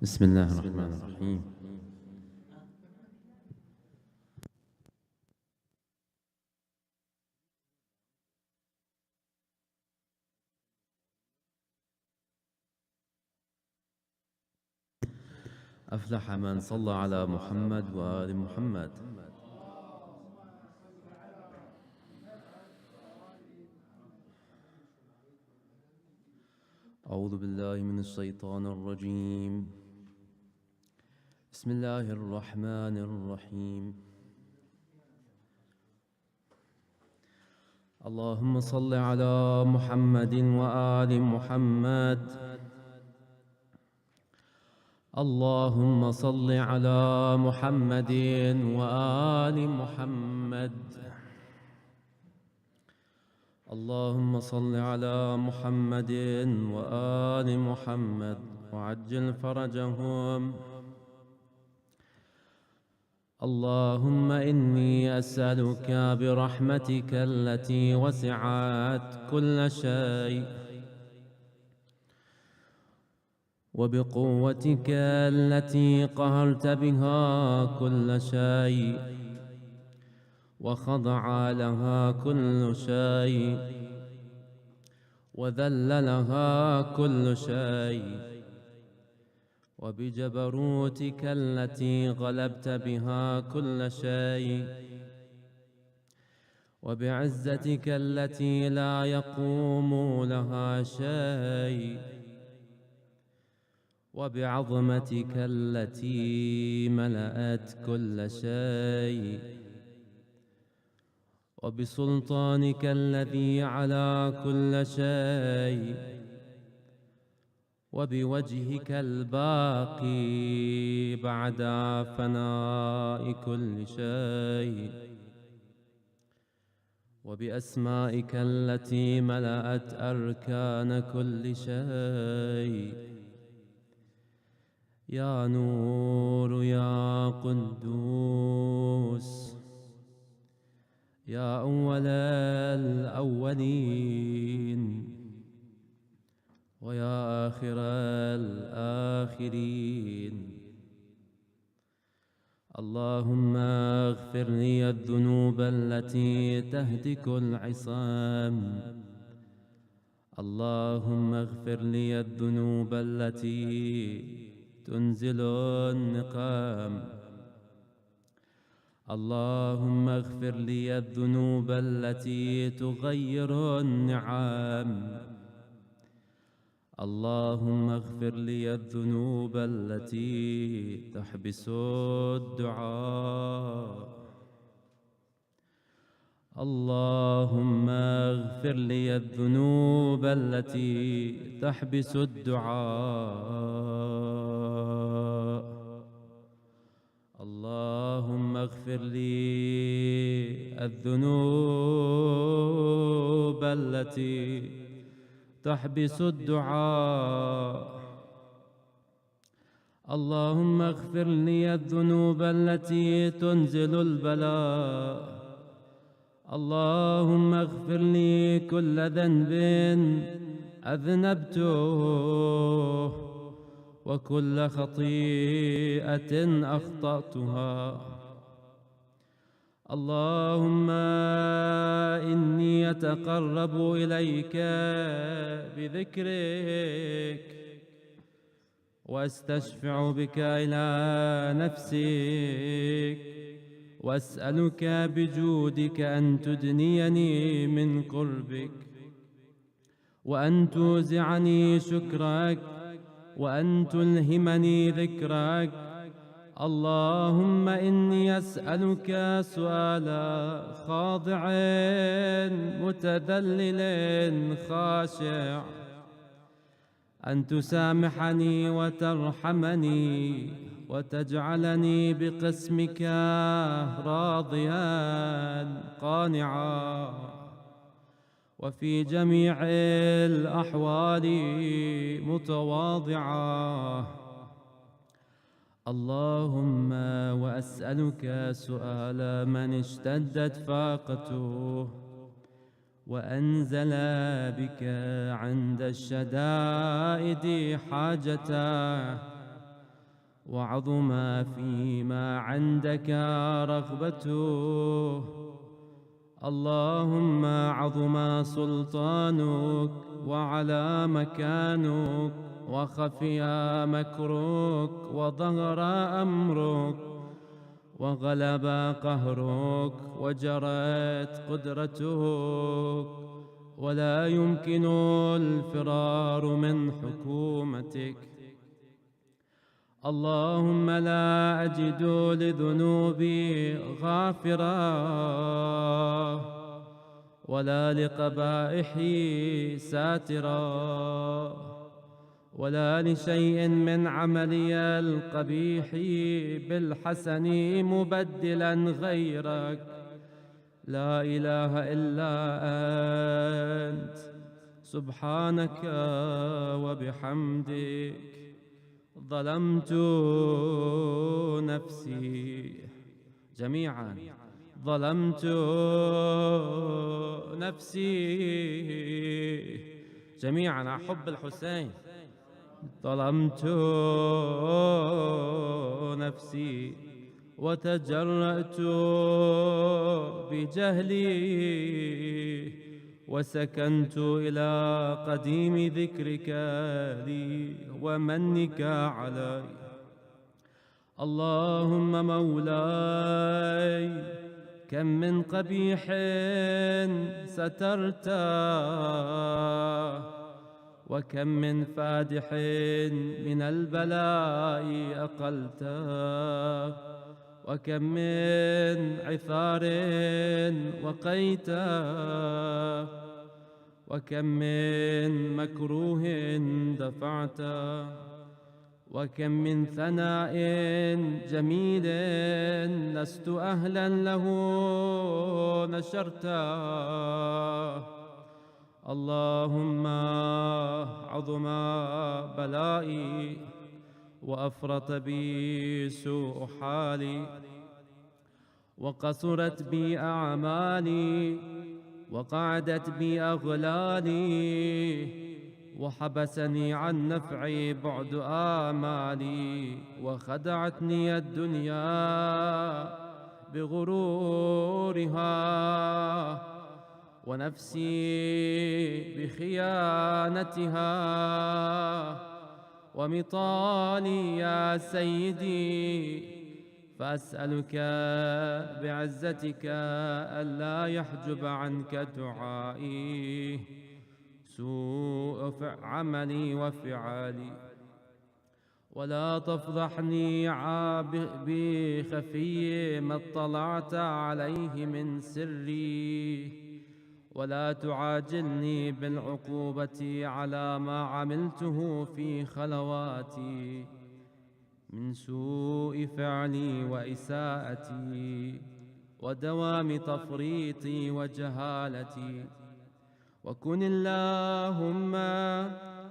بسم الله الرحمن الرحيم. أفلح من صلى على محمد وآل محمد. أعوذ بالله من الشيطان الرجيم. بسم الله الرحمن الرحيم. اللهم صل على محمد وآل محمد. اللهم صل على محمد وآل محمد. اللهم صل على محمد وآل محمد وعجل فرجهم. اللهم إني أسألك برحمتك التي وسعت كل شيء وبقوتك التي قهرت بها كل شيء وخضع لها كل شيء وذل لها كل شيء وبجبروتك التي غلبت بها كل شيء وبعزتك التي لا يقوم لها شيء وبعظمتك التي ملأت كل شيء وبسلطانك الذي على كل شيء وبوجهك الباقي بعد فناء كل شيء وبأسمائك التي ملأت أركان كل شيء. يا نور يا قدوس يا أول الأولين ويا آخر الآخرين. اللهم اغفر لي الذنوب التي تهتك العصام. اللهم اغفر لي الذنوب التي تنزل النقام. اللهم اغفر لي الذنوب التي تغير النعم. اللهم اغفر لي الذنوب التي تحبس الدعاء. اللهم اغفر لي الذنوب التي تحبس الدعاء. اللهم اغفر لي الذنوب التي تحبس الدعاء. اللهم اغفر لي الذنوب التي تنزل البلاء. اللهم اغفر لي كل ذنب أذنبته وكل خطيئة أخطأتها. اللهم إني أتقرب إليك بذكرك وأستشفع بك إلى نفسك وأسألك بجودك أن تدنيني من قربك وأن توزعني شكرك وأن تلهمني ذكرك. اللهم إني أسألك سؤال خاضع متذلل خاشع أن تسامحني وترحمني وتجعلني بقسمك راضيا قانعا وفي جميع الأحوال متواضعا. اللهم وأسألك سؤال من اشتدت فاقته وأنزل بك عند الشدائد حاجته وعظم فيما عندك رغبته. اللهم عظم سلطانك وعلى مكانك وخفي مكرك وظهر أمرك وغلب قهرك وجرت قدرتك، ولا يمكن الفرار من حكومتك. اللهم لا أجد لذنوبي غافرا ولا لقبائحي ساترا ولا لشيء من عملي القبيح بالحسن مبدلا غيرك. لا إله إلا أنت سبحانك وبحمدك ظلمت نفسي. جميعا ظلمت نفسي. جميعا أحب الحسين. ظلمت نفسي وتجرأت بجهلي وسكنت إلى قديم ذكرك لي ومنك علي. اللهم مولاي كم من قبيح سترته وكم من فادح من البلاء أقلته وكم من عثار وقيته وكم من مكروه دفعته وكم من ثناء جميل لست أهلا له نشرته. اللهم عظم بلائي وأفرط بي سوء حالي وقصرت بي أعمالي وقعدت بي أغلالي وحبسني عن نفعي بعد آمالي وخدعتني الدنيا بغرورها ونفسي بخيانتها ومطالي يا سيدي. فأسألك بعزتك ألا يحجب عنك دعائي سوء عملي وفعالي، ولا تفضحني بخفي ما اطلعت عليه من سري، ولا تعاجلني بالعقوبة على ما عملته في خلواتي من سوء فعلي وإساءتي ودوام تفريطي وجهالتي. وكن اللهم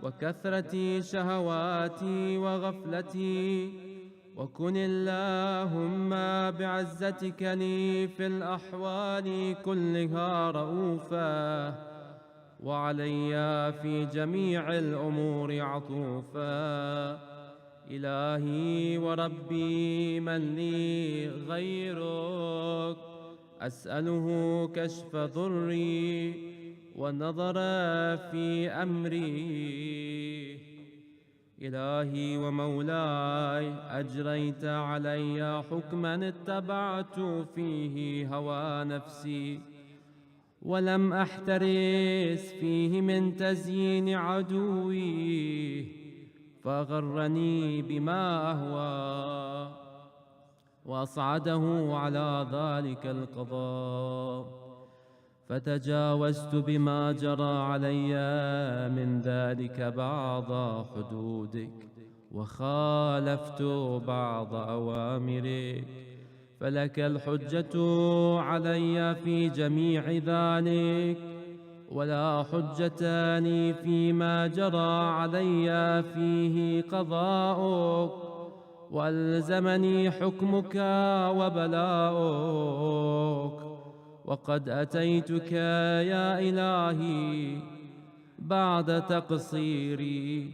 وكثرة شهواتي وغفلتي، وكن اللهم بعزتك لي في الأحوال كلها رؤوفا وعلي في جميع الأمور عطوفا. إلهي وربي من لي غيرك، أسأله كشف ضري والنظر في أمري. إلهي ومولاي أجريت علي حكما اتبعت فيه هوى نفسي ولم أحترس فيه من تزيين عدوي، فغرني بما أهوى وأصعده على ذلك القضاء، فتجاوزت بما جرى علي من ذلك بعض حدودك وخالفت بعض أوامرك، فلك الحجة علي في جميع ذلك، ولا حجة لي فيما جرى علي فيه قضاؤك، والزمني حكمك وبلاؤك. وقد أتيتك يا إلهي بعد تقصيري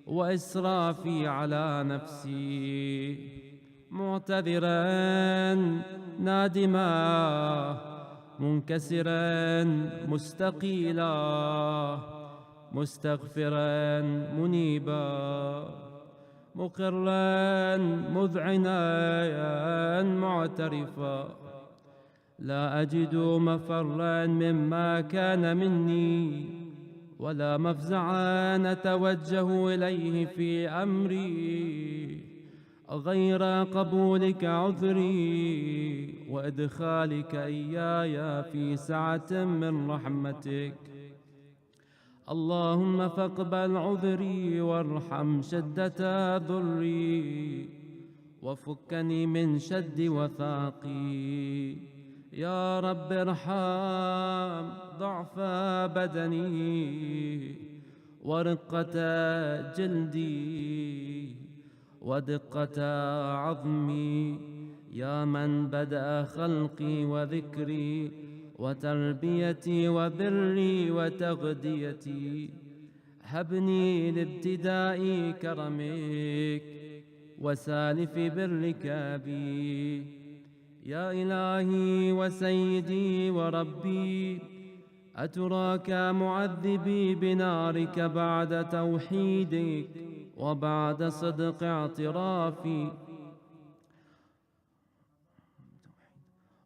وإسرافي على نفسي، معتذرا نادما منكسرا مستقيلا مستغفرا منيبا مقرا مذعنا معترفا، لا أجد مفرا مما كان مني ولا مفزعا أتوجه إليه في أمري غير قبولك عذري وإدخالك إياي في سعة من رحمتك. اللهم فاقبل عذري وارحم شدة ضري وفكني من شد وثاقي. يا رب ارحم ضعف بدني ورقة جلدي ودقة عظمي، يا من بدأ خلقي وذكري وتربيتي وبري وتغذيتي. هبني لابتداء كرمك وسالف برك بي. يا إلهي وسيدي وربي، أتراك معذبي بنارك بعد توحيدك وبعد صدق اعترافي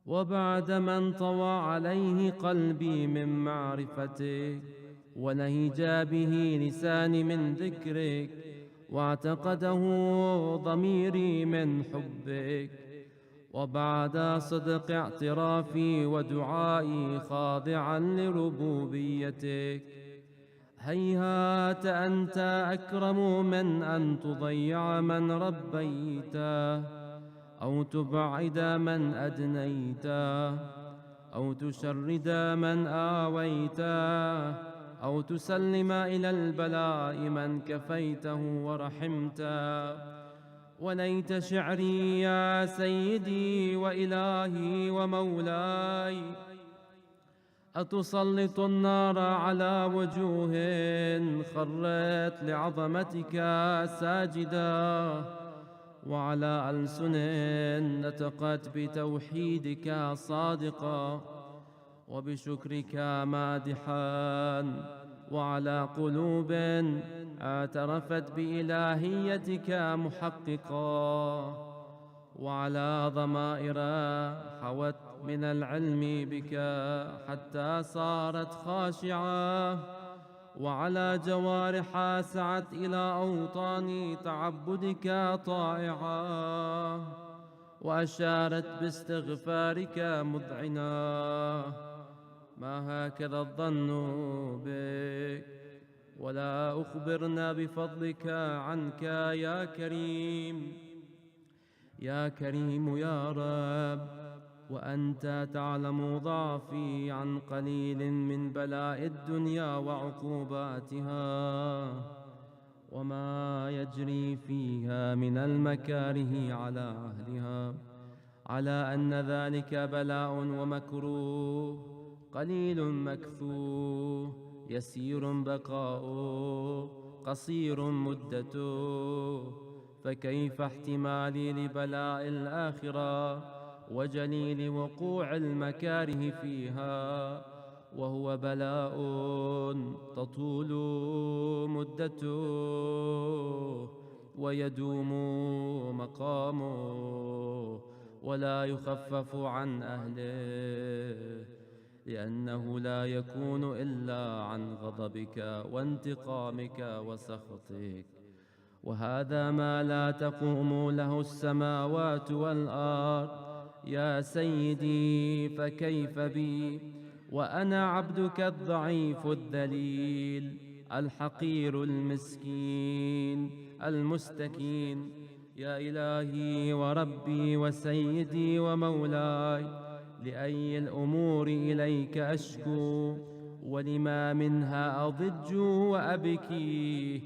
وبعد من طوى عليه قلبي من معرفتك ونهج به لساني من ذكرك واعتقده ضميري من حبك، وبعد صدق اعترافي ودعائي خاضعا لربوبيتك. هيهات أنت أكرم من أن تضيع من ربيته أو تبعد من أدنيته أو تشرد من آويته أو تسلم إلى البلاء من كفيته ورحمته. وليت شعري يا سيدي وإلهي ومولاي، أتسلط النار على وجوه خرت لعظمتك ساجدا وعلى ألسن نطقت بتوحيدك صادقا وبشكرك مادحا، وعلى قلوب اعترفت بإلهيتك محققا، وعلى ضمائر حوت من العلم بك حتى صارت خاشعة، وعلى جوارح سعت إلى أوطان تعبدك طائعة، وأشارت باستغفارك مذعنا. ما هكذا الظن بك، ولا أخبرنا بفضلك عنك يا كريم. يا كريم يا رب، وأنت تعلم ضعفي عن قليل من بلاء الدنيا وعقوباتها وما يجري فيها من المكاره على أهلها، على أن ذلك بلاء ومكروه قليل مكثوه يسير بقاؤه قصير مدته، فكيف احتمالي لبلاء الآخرة وجليل وقوع المكاره فيها وهو بلاء تطول مدته ويدوم مقامه ولا يخفف عن أهله، لأنه لا يكون إلا عن غضبك وانتقامك وسخطك، وهذا ما لا تقوم له السماوات والأرض. يا سيدي فكيف بي وأنا عبدك الضعيف الذليل الحقير المسكين المستكين. يا إلهي وربي وسيدي ومولاي، لأي الأمور إليك أشكو ولما منها أضج وأبكي،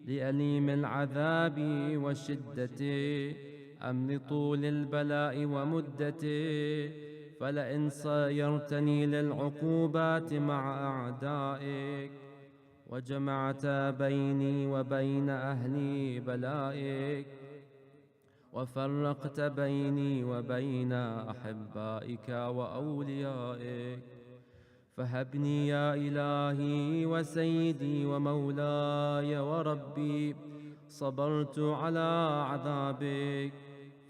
لأليم العذاب وشدته أم لطول البلاء ومدته؟ فلئن صيرتني للعقوبات مع أعدائك وجمعت بيني وبين أهل بلائك، وفرقت بيني وبين أحبائك وأوليائك. فهبني يا إلهي وسيدي ومولاي وربي، صبرت على عذابك،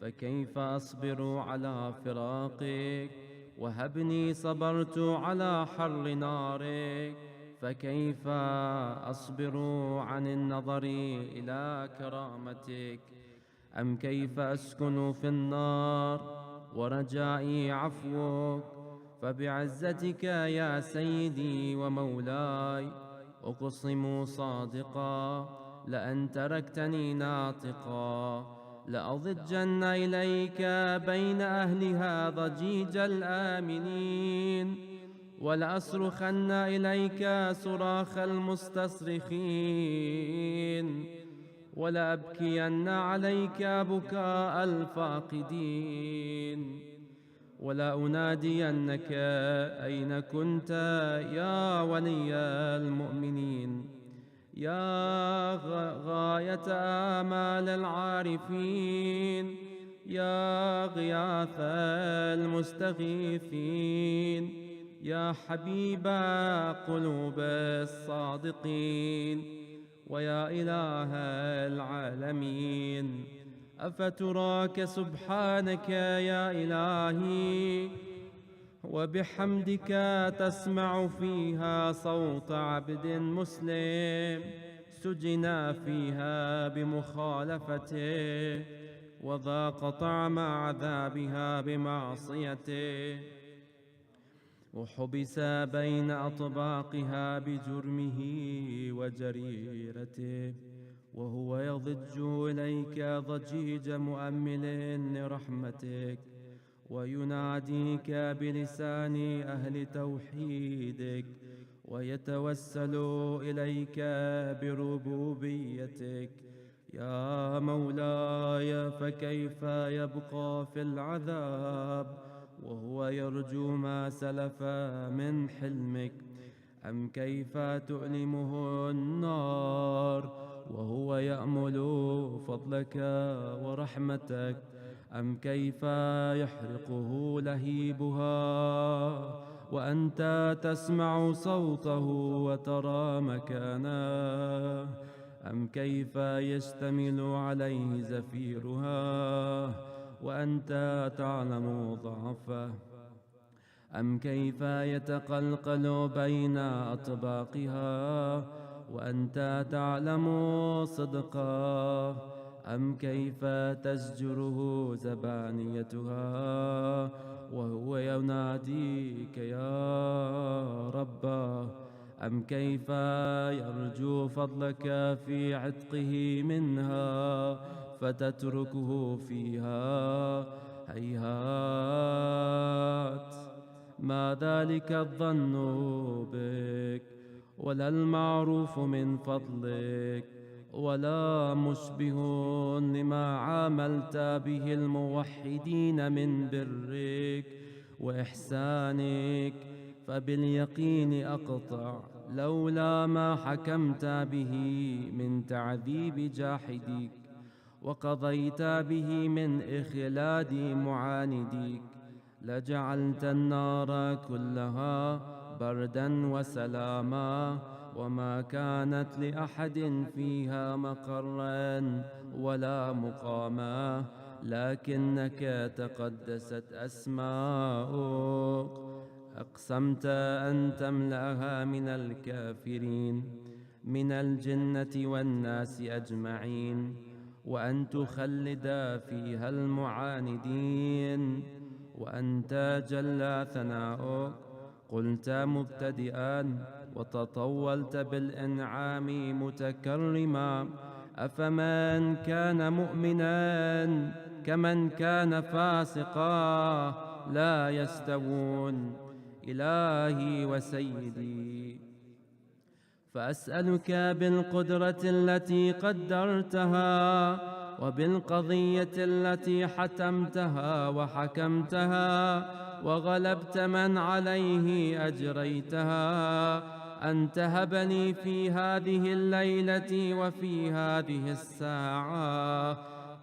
فكيف أصبر على فراقك؟ وهبني صبرت على حر نارك، فكيف أصبر عن النظر إلى كرامتك؟ أم كيف أسكن في النار ورجائي عفوك؟ فبعزتك يا سيدي ومولاي أقسم صادقا، لأن تركتني ناطقا لأضجن إليك بين أهلها ضجيج الآمنين، ولأصرخن إليك صراخ المستصرخين، ولأبكين عليك بكاء الفاقدين، ولا أنادينك أين كنت يا ولي المؤمنين، يا غاية آمال العارفين، يا غياث المستغيثين، يا حبيب قلوب الصادقين، ويا إله العالمين. أفتراك سبحانك يا إلهي وبحمدك تسمع فيها صوت عبد مسلم سجن فيها بمخالفته، وذاق طعم عذابها بمعصيته، وحبس بين أطباقها بجرمه وجريرته، وهو يضج إليك ضجيج مؤمل لرحمتك، ويناديك بلسان أهل توحيدك، ويتوسل إليك بربوبيتك. يا مولاي، فكيف يبقى في العذاب وهو يرجو ما سلف من حلمك؟ أم كيف تؤلمه النار وهو يأمل فضلك ورحمتك؟ أم كيف يحرقه لهيبها وأنت تسمع صوته وترى مكانه؟ أم كيف يشتمل عليه زفيرها وأنت تعلم ضعفه؟ أم كيف يتقلقل بين أطباقها وأنت تعلم صدقه؟ أم كيف تزجره زبانيتها وهو يناديك يا رب؟ أم كيف يرجو فضلك في عتقه منها فتتركه فيها؟ هيهات، ما ذلك الظن بك، ولا المعروف من فضلك، ولا مشبه لما عاملت به الموحدين من برك وإحسانك. فباليقين أقطع لولا ما حكمت به من تعذيب جاحديك، وقضيت به من إخلاد معانديك، لجعلت النار كلها بردا وسلاما، وما كانت لأحد فيها مقرا ولا مقاما، لكنك تقدست أسماؤك أقسمت أن تملأها من الكافرين من الجنة والناس أجمعين، وأن تخلد فيها المعاندين، وأنت جل ثناؤك قلت مبتدئا وتطولت بالإنعام متكرما: أفمن كان مؤمنا كمن كان فاسقا لا يستوون. إلهي وسيدي، فأسألك بالقدرة التي قدرتها وبالقضية التي حتمتها وحكمتها وغلبت من عليه أجريتها أن تهبني في هذه الليلة وفي هذه الساعة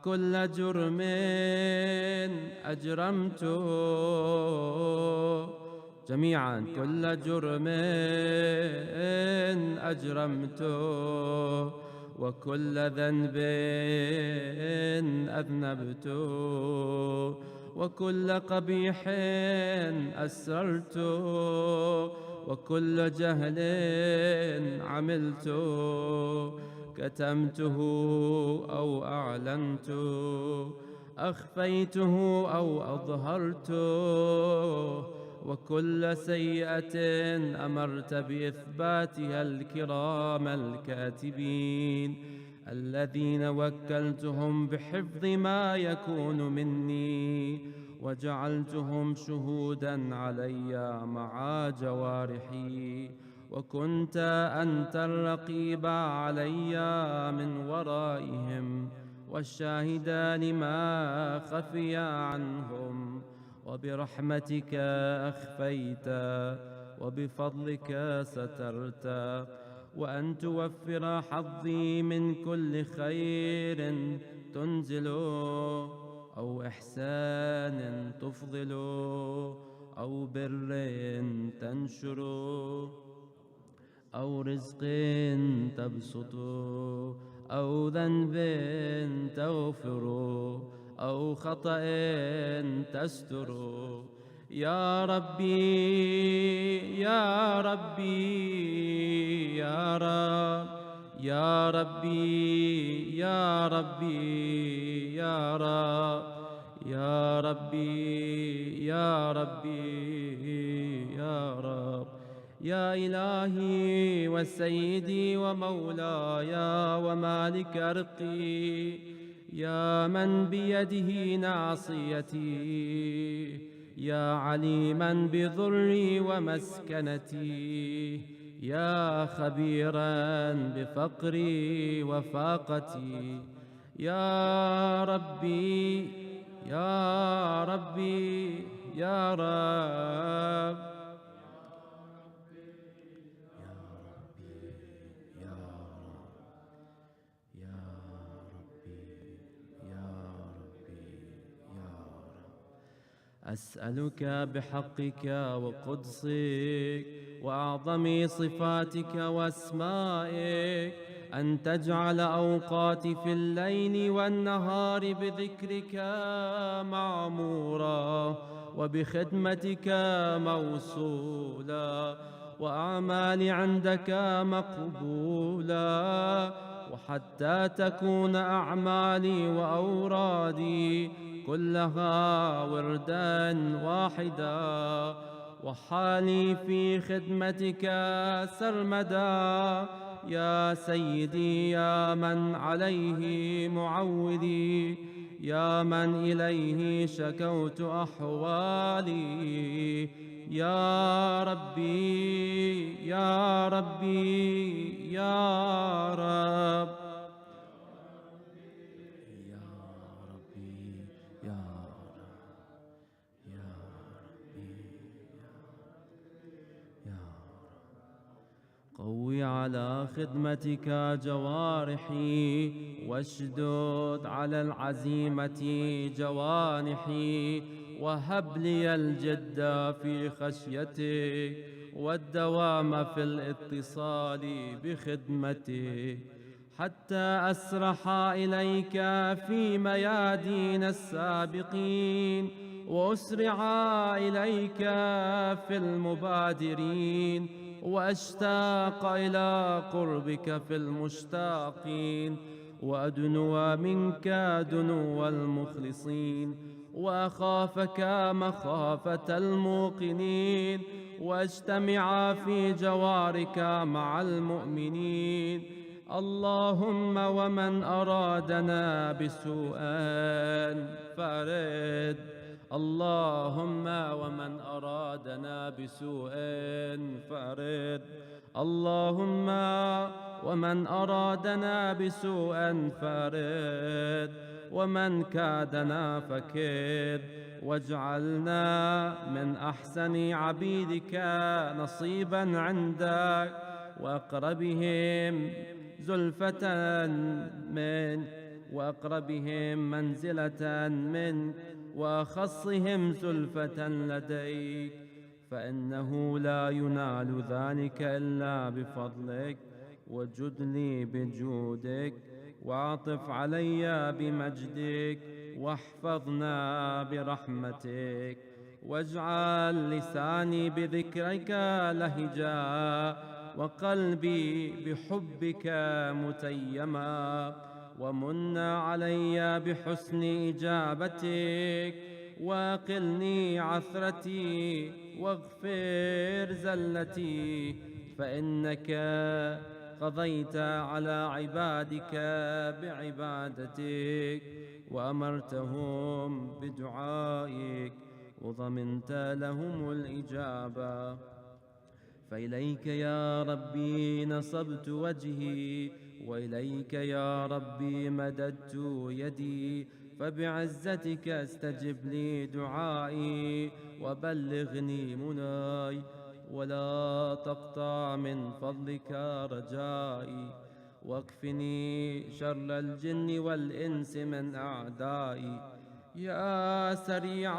كل جرم أجرمته جميعا، كل جرم أجرمته وكل ذنب أذنبته وكل قبيح أسررته وكل جهل عملته، كتمته أو أعلنته، أخفيته أو أظهرته، وكل سيئة أمرت بإثباتها الكرام الكاتبين الذين وكلتهم بحفظ ما يكون مني وجعلتهم شهودا علي مع جوارحي، وكنت أنت الرقيب علي من ورائهم والشاهدان ما خفي عنهم، وبرحمتك أخفيت وبفضلك سترت، وأن توفر حظي من كل خير تنزل أو إحسان تفضل أو بر تنشر أو رزق تبسط أو ذنب تغفر أو خطأ تستر. يا ربي يا ربي يا رب يا ربي يا ربي يا رب يا ربي يا ربي يا رب يا إلهي وسيدي ومولاي ومالك رقي، يا من بيده ناصيتي، يا عليما بضري ومسكنتي، يا خبيرا بفقري وفاقتي، يا ربي يا ربي يا رب أسألك بحقك وقدسك وأعظم صفاتك وأسمائك أن تجعل أوقاتي في الليل والنهار بذكرك معمورة وبخدمتك موصولة وأعمالي عندك مقبولة، وحتى تكون أعمالي وأورادي كلها وردا واحدا، وحالي في خدمتك سرمدا. يا سيدي يا من عليه معولي، يا من إليه شكوت أحوالي، يا ربي يا ربي يا رب قوي على خدمتك جوارحي واشدد على العزيمة جوانحي، وهب لي الجد في خشيتك والدوام في الاتصال بخدمتك، حتى أسرح إليك في ميادين السابقين وأسرع إليك في المبادرين، وأشتاق إلى قربك في المشتاقين، وأدنو منك دنو المخلصين، وأخافك مخافة الموقنين، وأجتمع في جوارك مع المؤمنين. اللهم ومن أرادنا بسوء فأرد، اللهم ومن أرادنا بسوء فأرد، اللهم ومن أرادنا بسوء فأرد، ومن كادنا فكد، واجعلنا من أحسن عبيدك نصيبا عندك، وأقربهم زلفة منك وأقربهم منزلة منك وأخصهم زلفة لديك، فإنه لا ينال ذلك إلا بفضلك، وجد لي بجودك، وعطف علي بمجدك، واحفظنا برحمتك، واجعل لساني بذكرك لهجا، وقلبي بحبك متيما، ومن علي بحسن إجابتك، وقلني عثرتي واغفر زلتي، فإنك قضيت على عبادك بعبادتك، وأمرتهم بدعائك، وضمنت لهم الإجابة. فإليك يا ربي نصبت وجهي، وإليك يا ربي مددت يدي، فبعزتك استجب لي دعائي، وبلغني مناي، ولا تقطع من فضلك رجائي، واكفني شر الجن والإنس من أعدائي. يا سريع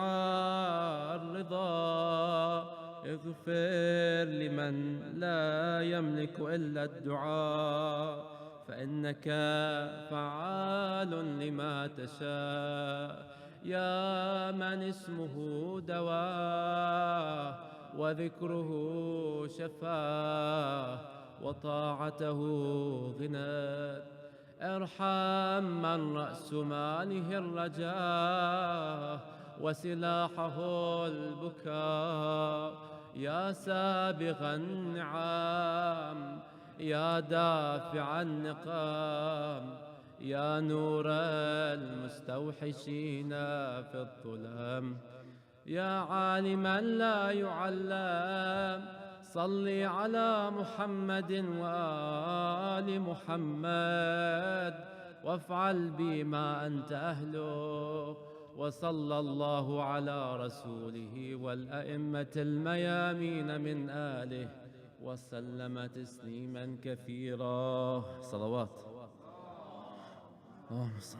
الرضا اغفر لمن لا يملك إلا الدعاء، فإنك فعال لما تشاء. يا من اسمه دواه، وذكره شفاه، وطاعته غنى، ارحم من رأس ماله الرجاء، وسلاحه البكاء. يا سابغ النعام، يا دافع النقام، يا نور المستوحشين في الظلام، يا عالما لا يعلم، صل على محمد وآل محمد، وافعل بما أنت أهله. وصلى الله على رسوله والأئمة الميامين من آله، وسلم تسليما كثيرا. صلوات. اللهم صل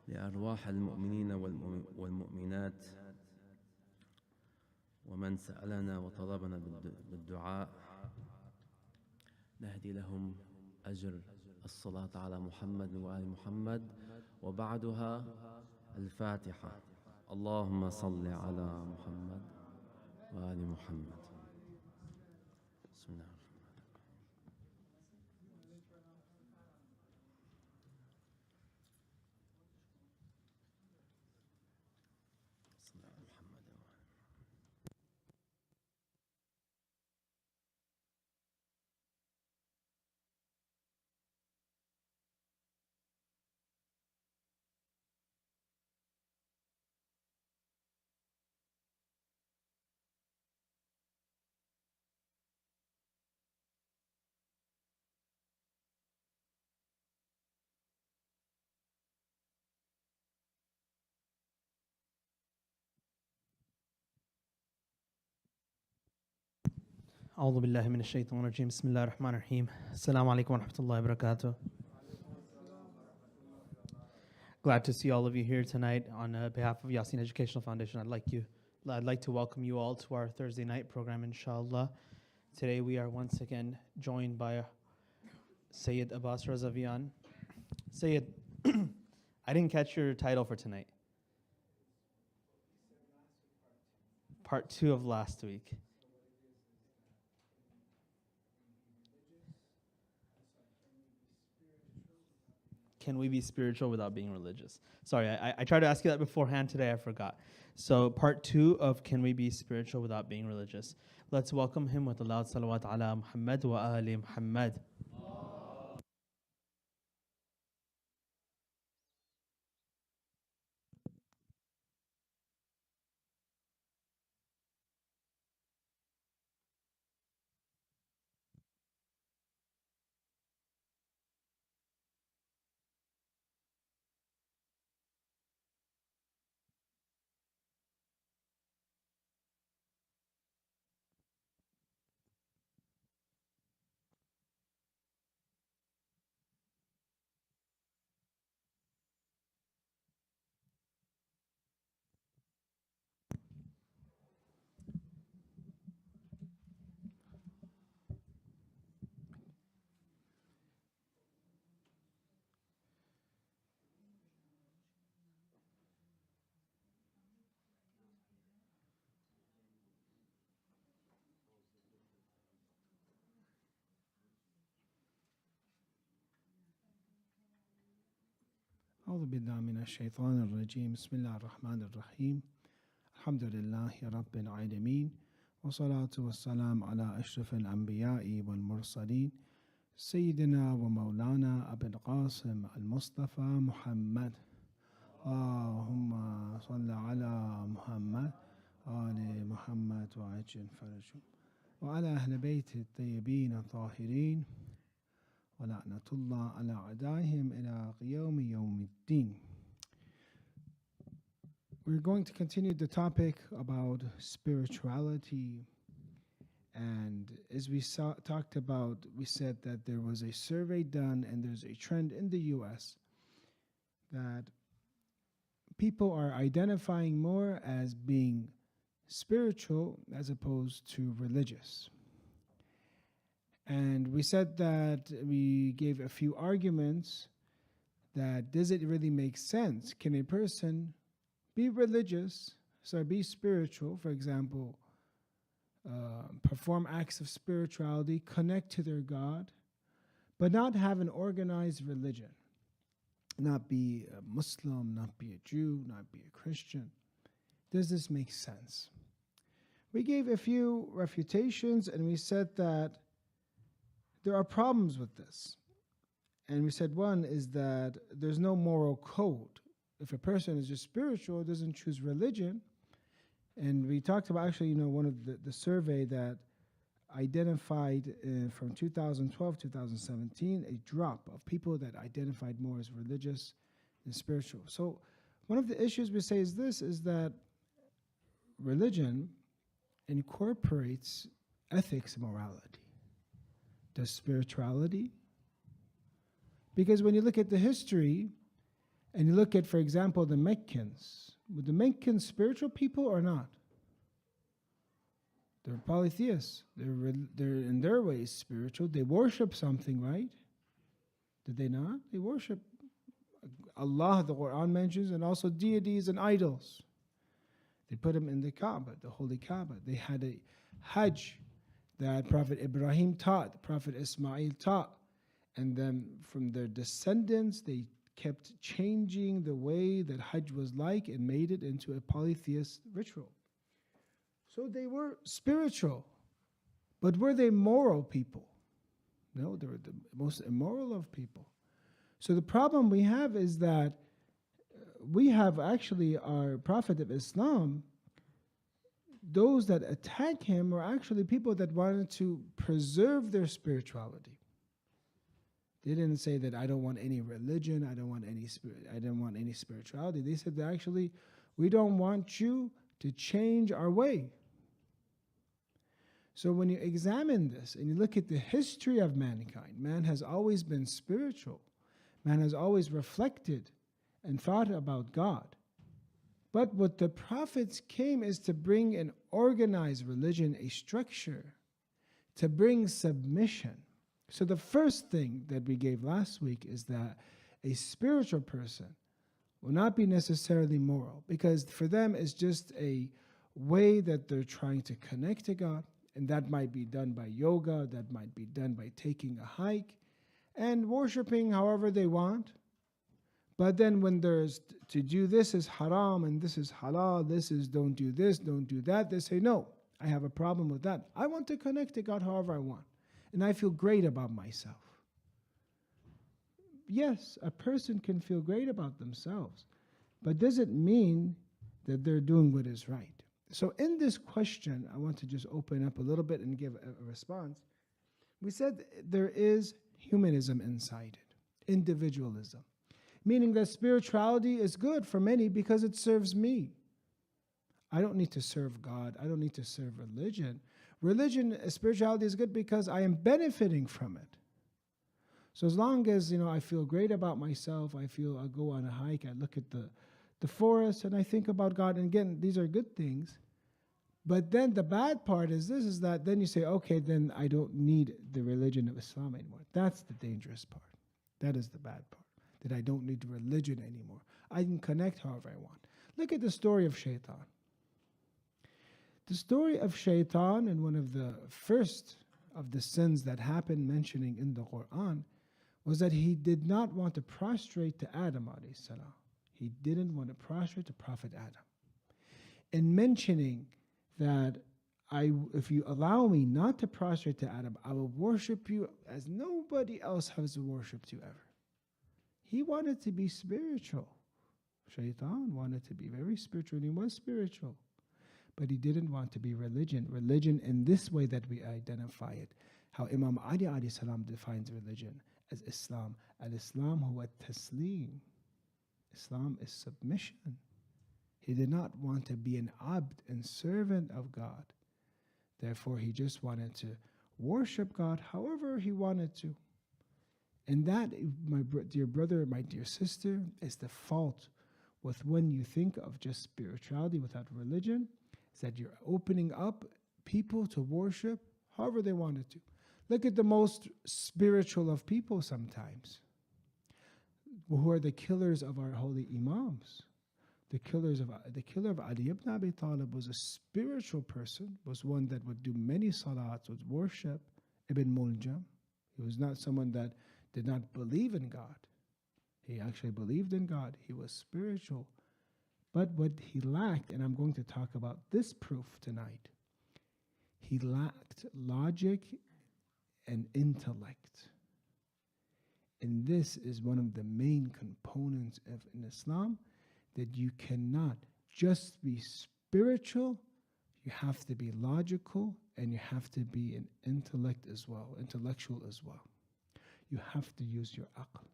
لأرواح المؤمنين والمؤمنات، ومن سألنا وطلبنا بالدعاء، نهدي لهم أجر الصلاة على محمد وآل محمد، وبعدها الفاتحة. اللهم صل على محمد وآل محمد. بسم الله. أعوذ بالله من الشيطان الرجيم. بسم الله الرحمن الرحيم. السلام عليكم ورحمة الله وبركاته. Glad to see all of you here tonight. On behalf of Yasin Educational Foundation, I'd like to welcome you all to our Thursday night program, inshallah. Today we are once again joined by Sayyid Abbas Razavian. Sayyid, I didn't catch your title for tonight. Part 2 of last week. Can we be spiritual without being religious? Sorry, I tried to ask you that beforehand today, I forgot. So part 2 of Can We Be Spiritual Without Being Religious. Let's welcome him with a loud salawat ala Muhammad wa ali Muhammad. أعوذ بالله من الشيطان الرجيم بسم الله الرحمن الرحيم الحمد لله رب العالمين والصلاة والسلام على أشرف الأنبياء والمرسلين سيدنا ومولانا أبي القاسم المصطفى محمد اللهم صل على محمد آل محمد وعجل فرجهم وعلى أهل بيت الطيبين الطاهرين ولعنة الله على أعدائهم إلى يوم الدين. We're going to continue the topic about spirituality. And as we talked about, we said that there was a survey done and there's a trend in the US that people are identifying more as being spiritual as opposed to religious. And we said that we gave a few arguments that does it really make sense? Can a person be religious, so be spiritual, for example, perform acts of spirituality, connect to their God, but not have an organized religion, not be a Muslim, not be a Jew, not be a Christian? Does this make sense? We gave a few refutations and we said that there are problems with this. And we said one is that there's no moral code. If a person is just spiritual, doesn't choose religion. And we talked about actually, one of the survey that identified from 2012, 2017, a drop of people that identified more as religious than spiritual. So one of the issues we say is this, is that religion incorporates ethics and morality. Does spirituality? Because when you look at the history and you look at, for example, the Meccans, were the Meccans spiritual people or not? They're polytheists. They're in their ways spiritual. They worship something, right? Did they not? They worship Allah, the Quran mentions, and also deities and idols. They put them in the Kaaba, the holy Kaaba. They had a Hajj that Prophet Ibrahim taught, Prophet Ismail taught. And then from their descendants, they kept changing the way that Hajj was like and made it into a polytheist ritual. So they were spiritual, but were they moral people? No, they were the most immoral of people. So the problem we have is that we have actually our Prophet of Islam, those that attack him are actually people that wanted to preserve their spirituality. They didn't say that I don't want any religion, I don't want any spirituality. They said that actually we don't want you to change our way. So when you examine this and you look at the history of mankind, man has always been spiritual. Man has always reflected and thought about God. But what the prophets came is to bring an organized religion, a structure, to bring submission. So the first thing that we gave last week is that a spiritual person will not be necessarily moral, because for them it's just a way that they're trying to connect to God, and that might be done by yoga, that might be done by taking a hike, and worshiping however they want. But then when there's to do this is haram and this is halal, this is don't do this, don't do that, they say, no, I have a problem with that. I want to connect to God however I want. And I feel great about myself. Yes, a person can feel great about themselves, but does it mean that they're doing what is right? So in this question, I want to just open up a little bit and give a response. We said there is humanism inside it, individualism. Meaning that spirituality is good for many because it serves me. I don't need to serve God. I don't need to serve religion. Spirituality is good because I am benefiting from it. So as long as, I feel great about myself, I go on a hike, I look at the forest and I think about God. And again, these are good things. But then the bad part is this, is that then you say, okay, then I don't need the religion of Islam anymore. That's the dangerous part. That is the bad part. That I don't need religion anymore. I can connect however I want. Look at the story of Shaitan. The story of Shaitan, and one of the first of the sins that happened mentioning in the Quran, was that he did not want to prostrate to Adam alayhi salam. He didn't want to prostrate to Prophet Adam. In mentioning that if you allow me not to prostrate to Adam, I will worship you as nobody else has worshipped you ever. He wanted to be spiritual. Shaitan wanted to be very spiritual, and he was spiritual. But he didn't want to be religion. Religion in this way that we identify it. How Imam Ali alayhi salam defines religion as Islam. Al-Islam huwa taslim. Islam is submission. He did not want to be an abd and servant of God. Therefore, he just wanted to worship God however he wanted to. And that, my dear brother, my dear sister, is the fault with when you think of just spirituality without religion, is that you're opening up people to worship however they wanted to. Look at the most spiritual of people sometimes, who are the killers of our holy imams. The killer of Ali ibn Abi Talib was a spiritual person, was one that would do many salats, would worship. Ibn Muljam, he was not someone that did not believe in God. He actually believed in God. He was spiritual. But what he lacked, and I'm going to talk about this proof tonight, he lacked logic and intellect. And this is one of the main components of in Islam, that you cannot just be spiritual, you have to be logical, and you have to be an intellectual as well. You have to use your aql.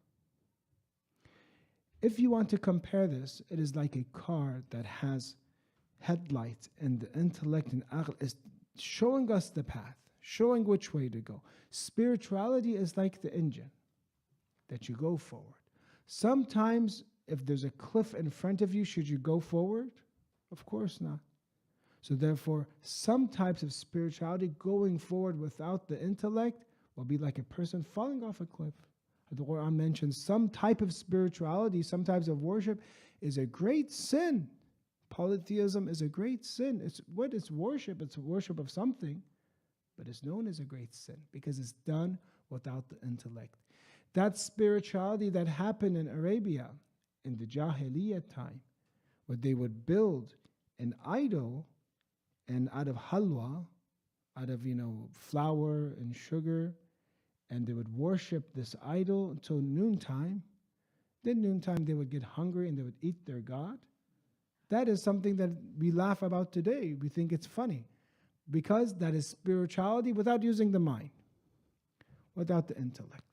If you want to compare this, it is like a car that has headlights, and the intellect and aql is showing us the path, showing which way to go. Spirituality is like the engine that you go forward. Sometimes if there's a cliff in front of you, should you go forward? Of course not. So therefore, some types of spirituality going forward without the intellect will be like a person falling off a cliff. The Quran mentions some type of spirituality, some types of worship is a great sin. Polytheism is a great sin. It's worship? It's worship of something, but it's known as a great sin because it's done without the intellect. That spirituality that happened in Arabia in the Jahiliyyah time, where they would build an idol, and out of halwa, out of flour and sugar, and they would worship this idol until noontime. Then noontime they would get hungry and they would eat their god. That is something that we laugh about today. We think it's funny because that is spirituality without using the mind, without the intellect.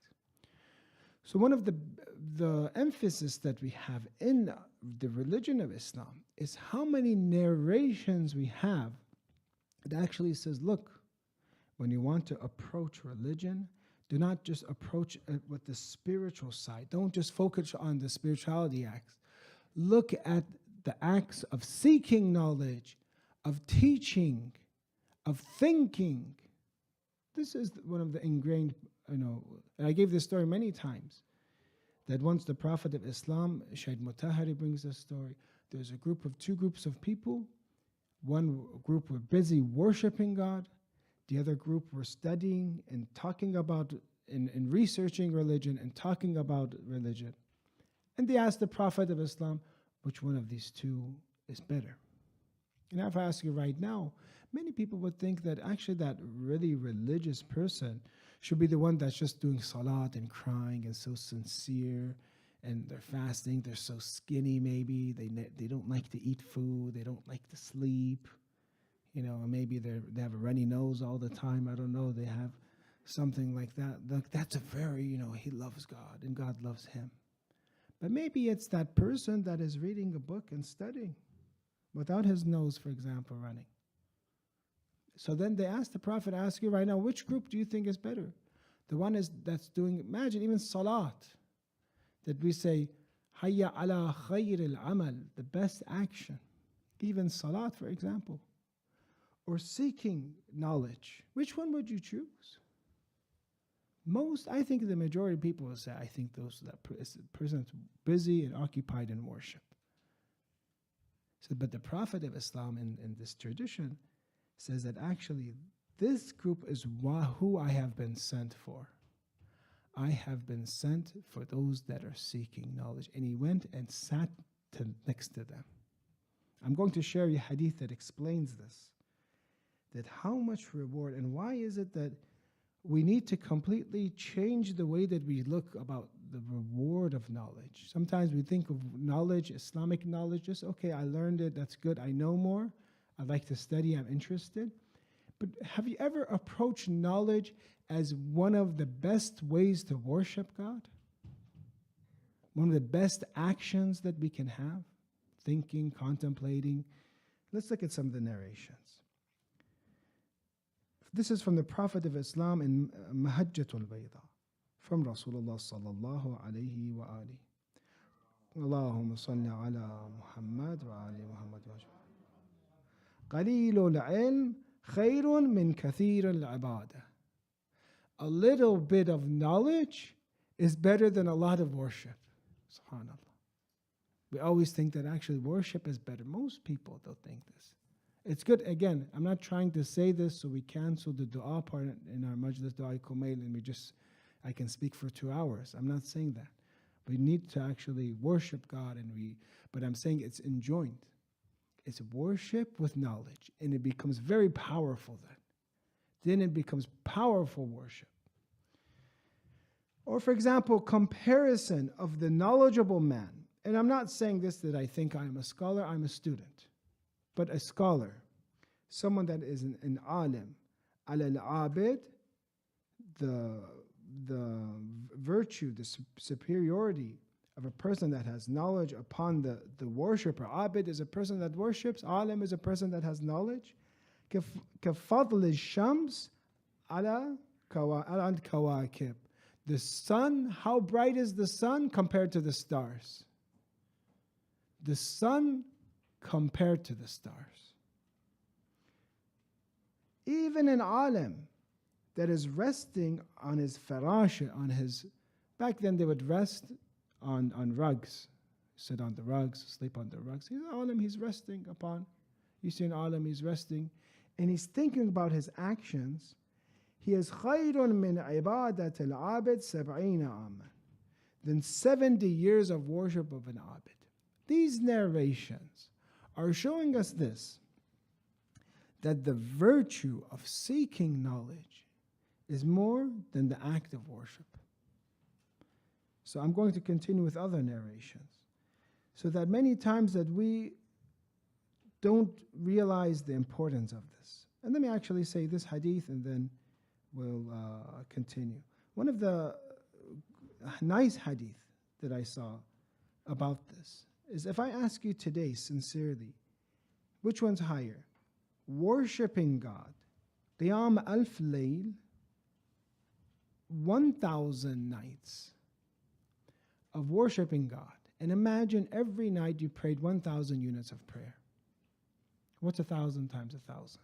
So one of the emphasis that we have in the religion of Islam is how many narrations we have that actually says, look, when you want to approach religion, do not just approach it with the spiritual side. Don't just focus on the spirituality acts. Look at the acts of seeking knowledge, of teaching, of thinking. This is one of the ingrained, and I gave this story many times, that once the Prophet of Islam, Shaykh Mutahari brings this story, there's two groups of people. One group were busy worshiping God. The other group were studying and talking about, and researching religion and talking about religion. And they asked the Prophet of Islam, which one of these two is better? And if I ask you right now, many people would think that actually that really religious person should be the one that's just doing salat and crying and so sincere, and they're fasting, they're so skinny maybe, they don't like to eat food, they don't like to sleep, maybe they have a runny nose all the time, I don't know, they have something like that. Look, that's a very, he loves God and God loves him. But maybe it's that person that is reading a book and studying without his nose, for example, running. So then they ask the Prophet, ask you right now, which group do you think is better? The one that's doing, imagine even salat, that we say, hayya ala khayr al-amal, the best action. Even salat, for example. Or seeking knowledge. Which one would you choose? I think the majority of people will say, I think that person that's busy and occupied in worship. So, but the Prophet of Islam in this tradition says that actually this group is who I have been sent for. I have been sent for those that are seeking knowledge. And he went and sat next to them. I'm going to share a hadith that explains this, that how much reward, and why is it that we need to completely change the way that we look about the reward of knowledge. Sometimes we think of knowledge, Islamic knowledge, just, okay, I learned it, that's good, I know more, I'd like to study, I'm interested. But have you ever approached knowledge as one of the best ways to worship God? One of the best actions that we can have? Thinking, contemplating. Let's look at some of the narrations. This is from the Prophet of Islam in Mahajjatul Bayda, from Rasulullah sallallahu alayhi wa alihi. Allahumma salli ala Muhammad wa ali Muhammad wa Qalilul ilm khayrun min kathiril ibadah. A little bit of knowledge is better than a lot of worship. SubhanAllah. We always think that actually worship is better. Most people don't think this. It's good. Again, I'm not trying to say this so we cancel the dua part in our majlis dua kumail and I can speak for 2 hours. I'm not saying that. We need to actually worship God but I'm saying it's enjoined. It's worship with knowledge, and it becomes very powerful then. Then it becomes powerful worship. Or for example, comparison of the knowledgeable man. And I'm not saying this that I think I'm a scholar, I'm a student. But a scholar, someone that is an alim, al-abid, the virtue, the superiority of a person that has knowledge upon the worshipper. Abid is a person that worships. Alim is a person that has knowledge. كَفَضْلِ الشَّمْسِ عَلَى الْكَوَاكِبِ. The sun, how bright is the sun compared to the stars? The sun compared to the stars. Even an alim that is resting on his farasha, back then they would rest on rugs, sit on the rugs, sleep on the rugs. He's an alim, he's resting upon. You see an alim, he's resting, and he's thinking about his actions. He is khayrun min ibadat al-abid 70 aman. Then 70 years of worship of an abid. These narrations are showing us this, that the virtue of seeking knowledge is more than the act of worship. So I'm going to continue with other narrations, so that many times that we don't realize the importance of this. And let me actually say this hadith and then we'll continue. One of the nice hadith that I saw about this is, if I ask you today sincerely, which one's higher? Worshipping God, qiyam alf layl, 1,000 nights of worshipping God. And imagine every night you prayed 1,000 units of prayer. What's 1,000 times 1,000?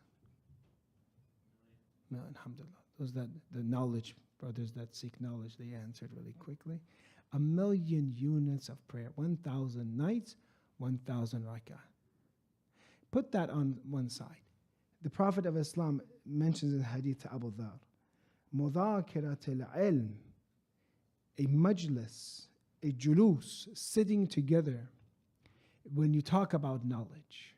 No, alhamdulillah. Those that the knowledge, brothers that seek knowledge, they answered really quickly. 1,000,000 units of prayer, 1,000 nights, 1,000 rak'ah. Put that on one side. The Prophet of Islam mentions in Hadith to Abu Dhar, مُذَاكِرَةِ الْعِلْمِ, a majlis, a julus, sitting together. When you talk about knowledge,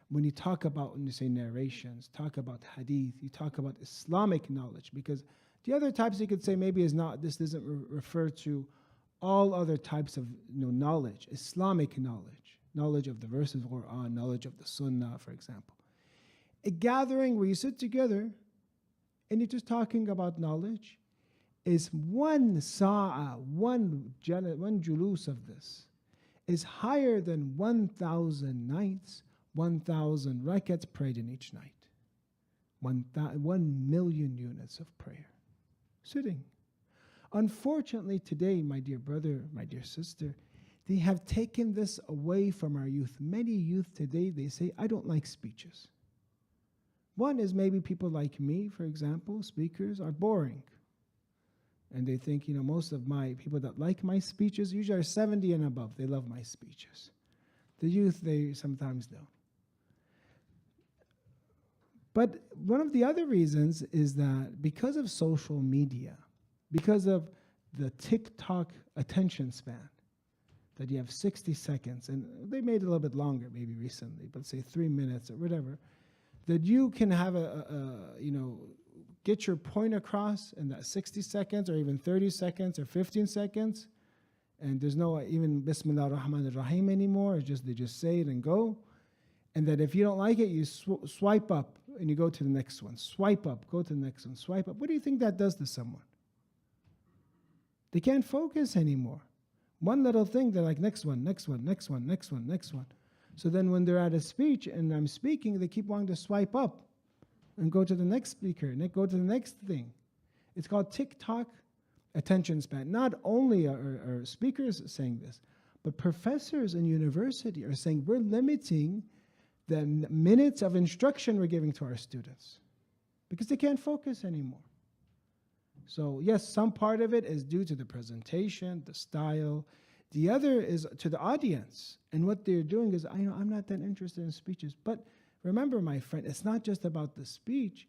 when you talk about, when you say narrations, talk about hadith, you talk about Islamic knowledge, because the other types you could say maybe is not, this doesn't refer to all other types of knowledge, Islamic knowledge, knowledge of the verses of the Quran, knowledge of the Sunnah, for example. A gathering where you sit together and you're just talking about knowledge is one sa'a, one julus of this is higher than 1,000 nights, 1,000 rakats prayed in each night. 1,000,000 units of prayer. Sitting. Unfortunately today, my dear brother, my dear sister, they have taken this away from our youth. Many youth today, they say, I don't like speeches. One is maybe people like me, for example, speakers are boring. And they think, most of my people that like my speeches usually are 70 and above. They love my speeches. The youth, they sometimes don't. But one of the other reasons is that because of social media, because of the TikTok attention span, that you have 60 seconds, and they made it a little bit longer maybe recently, but say 3 minutes or whatever, that you can have get your point across in that 60 seconds or even 30 seconds or 15 seconds, and there's no even Bismillah ar-Rahman ar-Rahim anymore. It's just they just say it and go. And that if you don't like it, you swipe up and you go to the next one. Swipe up, go to the next one, swipe up. What do you think that does to someone? They can't focus anymore. One little thing, they're like, next one, next one, next one, next one, next one. So then when they're at a speech and I'm speaking, they keep wanting to swipe up and go to the next speaker and go to the next thing. It's called TikTok attention span. Not only are speakers saying this, but professors in university are saying we're limiting the minutes of instruction we're giving to our students because they can't focus anymore. So yes, some part of it is due to the presentation, the style. The other is to the audience. And what they're doing is, I'm not that interested in speeches. But remember, my friend, it's not just about the speech.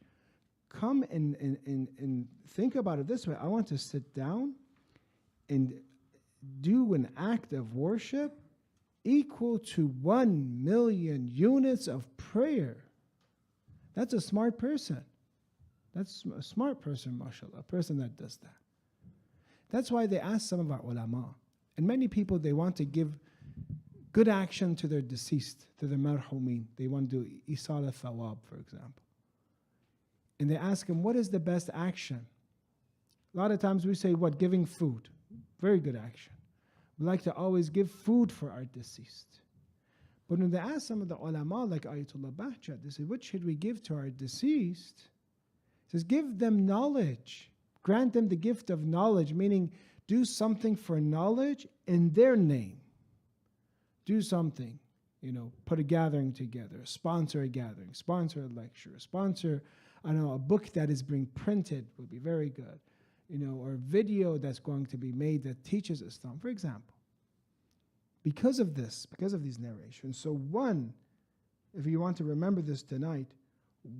Come and think about it this way. I want to sit down and do an act of worship equal to 1 million units of prayer. That's a smart person. That's a smart person, mashallah, a person that does that. That's why they ask some of our ulama. And many people, they want to give good action to their deceased, to their marhumin. They want to do isala thawab, for example. And they ask them, what is the best action? A lot of times we say, what? Giving food. Very good action. We like to always give food for our deceased. But when they ask some of the ulama, like Ayatollah Bahjat, they say, what should we give to our deceased? It says, give them knowledge. Grant them the gift of knowledge, meaning do something for knowledge in their name. Do something, put a gathering together, sponsor a gathering, sponsor a lecture, sponsor, a book that is being printed would be very good, or a video that's going to be made that teaches Islam, for example. Because of this, because of these narrations. So one, if you want to remember this tonight,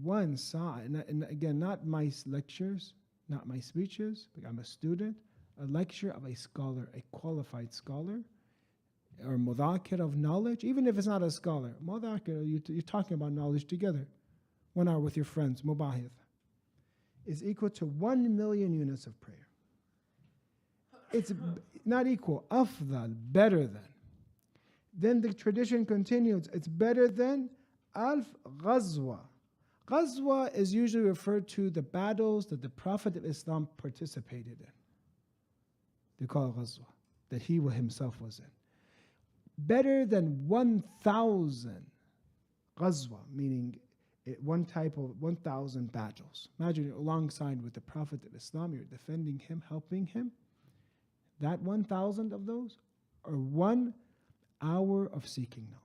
one saw, and again, not my lectures, not my speeches, but I'm a student, a lecture of a scholar, a qualified scholar, or mudhakir of knowledge, even if it's not a scholar. Mudhakir, you're talking about knowledge together. 1 hour with your friends, mubahith, is equal to 1 million units of prayer. It's not equal, afdal, better than. Then the tradition continues, it's better than alf ghazwa. Ghazwa is usually referred to the battles that the Prophet of Islam participated in. They call it ghazwa, that he himself was in. Better than 1,000 ghazwa, meaning one type of 1,000 battles. Imagine you're alongside with the Prophet of Islam, you're defending him, helping him. That 1,000 of those are 1 hour of seeking knowledge.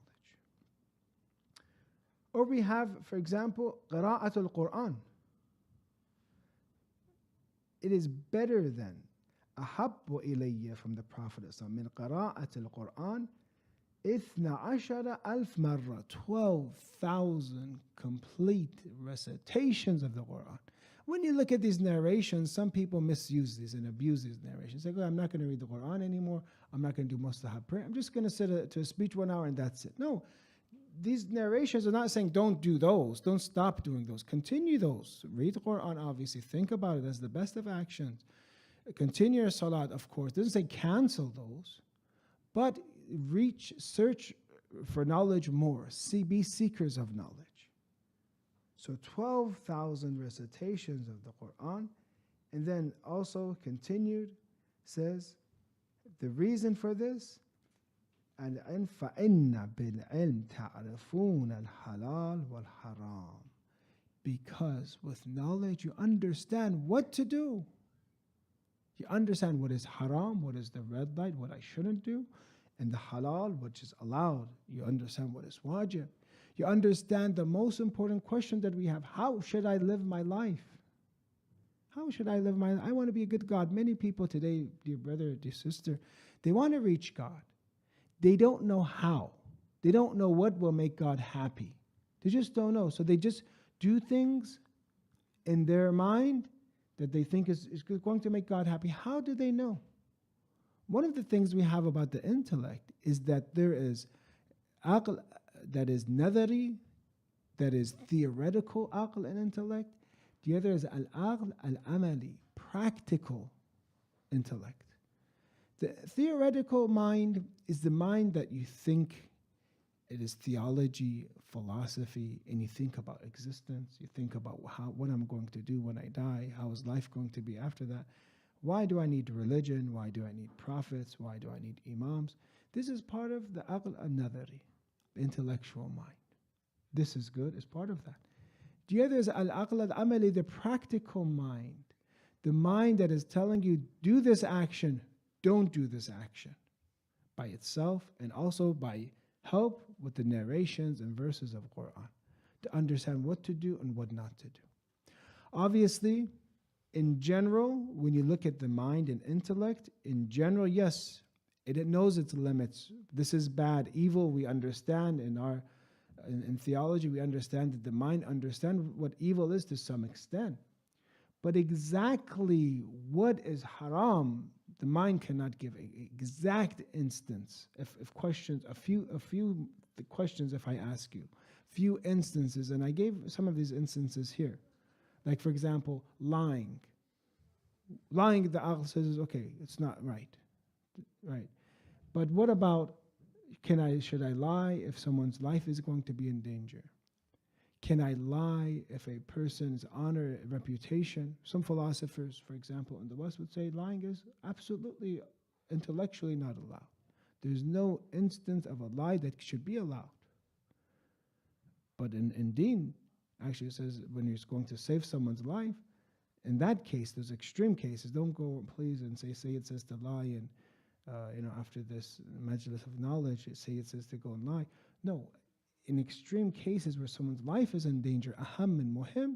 Or we have, for example, qira'atul Qur'an. It is better than ahabbu ilayya from the Prophet min qira'atul Qur'an 12,000 marra, 12,000 complete recitations of the Qur'an. When you look at these narrations, some people misuse these and abuse these narrations. They go, I'm not going to read the Qur'an anymore. I'm not going to do mustahab prayer. I'm just going to sit to a speech 1 hour and that's it. No, these narrations are not saying don't do those. Don't stop doing those. Continue those. Read the Qur'an, obviously. Think about it. That's the best of actions. Continue your salat, of course. It doesn't say cancel those. But search for knowledge more. Be seekers of knowledge. So 12,000 recitations of the Qur'an. And then also continued, says, the reason for this, فَإِنَّ بِالْعِلْمِ تَعْرِفُونَ الْحَلَالِ وَالْحَرَامِ. Because with knowledge you understand what to do. You understand what is haram, what is the red light, what I shouldn't do, and the halal, which is allowed. You understand what is wajib. You understand the most important question that we have: how should I live my life? How should I live my life? I want to be a good God. Many people today, dear brother, dear sister, they want to reach God. They don't know how. They don't know what will make God happy. They just don't know. So they just do things in their mind that they think is going to make God happy. How do they know? one of the things we have about the intellect is that there is aql that is nadari, that is theoretical aql and intellect. The other is al-aql al-amali, practical intellect. The theoretical mind is the mind that you think it is theology, philosophy, and you think about existence. You think about what I'm going to do when I die. How is life going to be after that? Why do I need religion? Why do I need prophets? Why do I need imams? This is part of the aql al-nadari, the intellectual mind. This is good, it's part of that. The other is al-aql al-amali, the practical mind. The mind that is telling you, do this action, don't do this action, by itself, and also by help with the narrations and verses of Quran, to understand what to do and what not to do. Obviously, in general, when you look at the mind and intellect, in general, yes, it knows its limits. This is bad, evil, we understand in theology, we understand that the mind understands what evil is to some extent. But exactly what is haram, the mind cannot give an exact instance. If questions, a few the questions, if I ask you, few instances, and I gave some of these instances here. Like, for example, lying. Lying, the aql says, okay, it's not right. Right. But what about, should I lie if someone's life is going to be in danger? Can I lie if a person's honor, reputation? Some philosophers, for example, in the West would say lying is absolutely intellectually not allowed. There's no instance of a lie that should be allowed. But in Deen, actually it says when you're going to save someone's life, in that case, those extreme cases, don't go please and say it says to lie and after this majlis of knowledge, it says to go and lie. No, in extreme cases where someone's life is in danger, aham and muhim,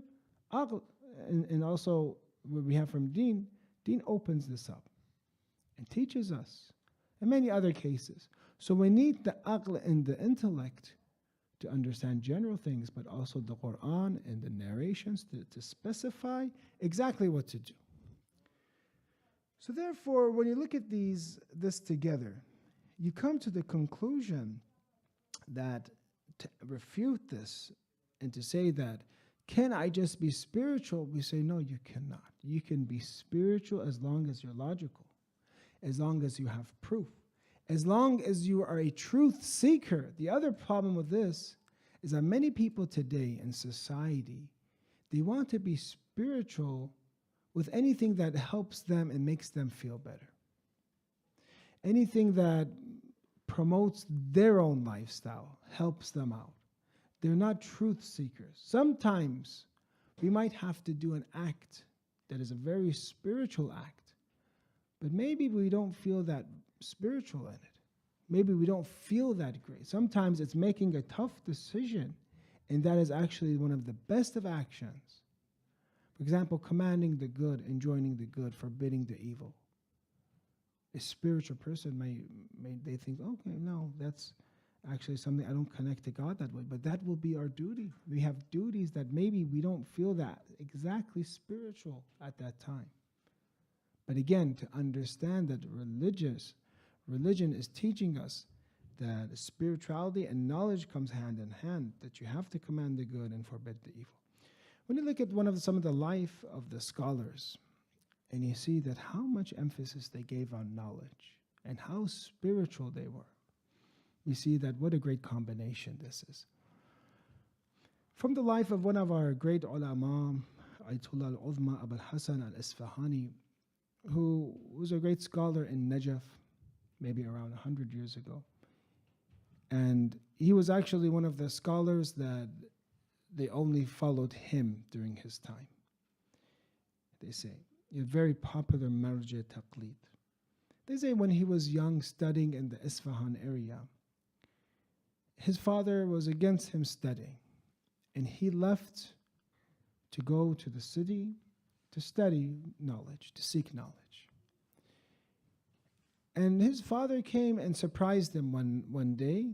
and also what we have from Deen opens this up and teaches us, and many other cases. So we need the aql and the intellect to understand general things, but also the Quran and the narrations to specify exactly what to do. So therefore, when you look at this together, you come to the conclusion that to refute this and to say that, can I just be spiritual? We say, no, you cannot. You can be spiritual as long as you're logical, as long as you have proof, as long as you are a truth seeker. The other problem with this is that many people today in society, they want to be spiritual with anything that helps them and makes them feel better. Anything that promotes their own lifestyle, helps them out. They're not truth seekers. Sometimes we might have to do an act that is a very spiritual act, but maybe we don't feel that spiritual in it. Maybe we don't feel that great. Sometimes it's making a tough decision, and that is actually one of the best of actions. For example, commanding the good, enjoining the good, forbidding the evil. A spiritual person they think, okay, no, that's actually something I don't connect to God that way, but that will be our duty. We have duties that maybe we don't feel that exactly spiritual at that time. But again, to understand that religion is teaching us that spirituality and knowledge comes hand in hand, that you have to command the good and forbid the evil. When you look at some of the life of the scholars, and you see that how much emphasis they gave on knowledge and how spiritual they were, we see that what a great combination this is. From the life of one of our great ulama, Ayatollah al-Uzma Abul Hasan al-Isfahani, who was a great scholar in Najaf, maybe around 100 years ago. And he was actually one of the scholars that they only followed him during his time. They say, a very popular marja taqlid. They say when he was young studying in the Isfahan area, his father was against him studying, and he left to go to the city to study knowledge, to seek knowledge. And his father came and surprised him one day.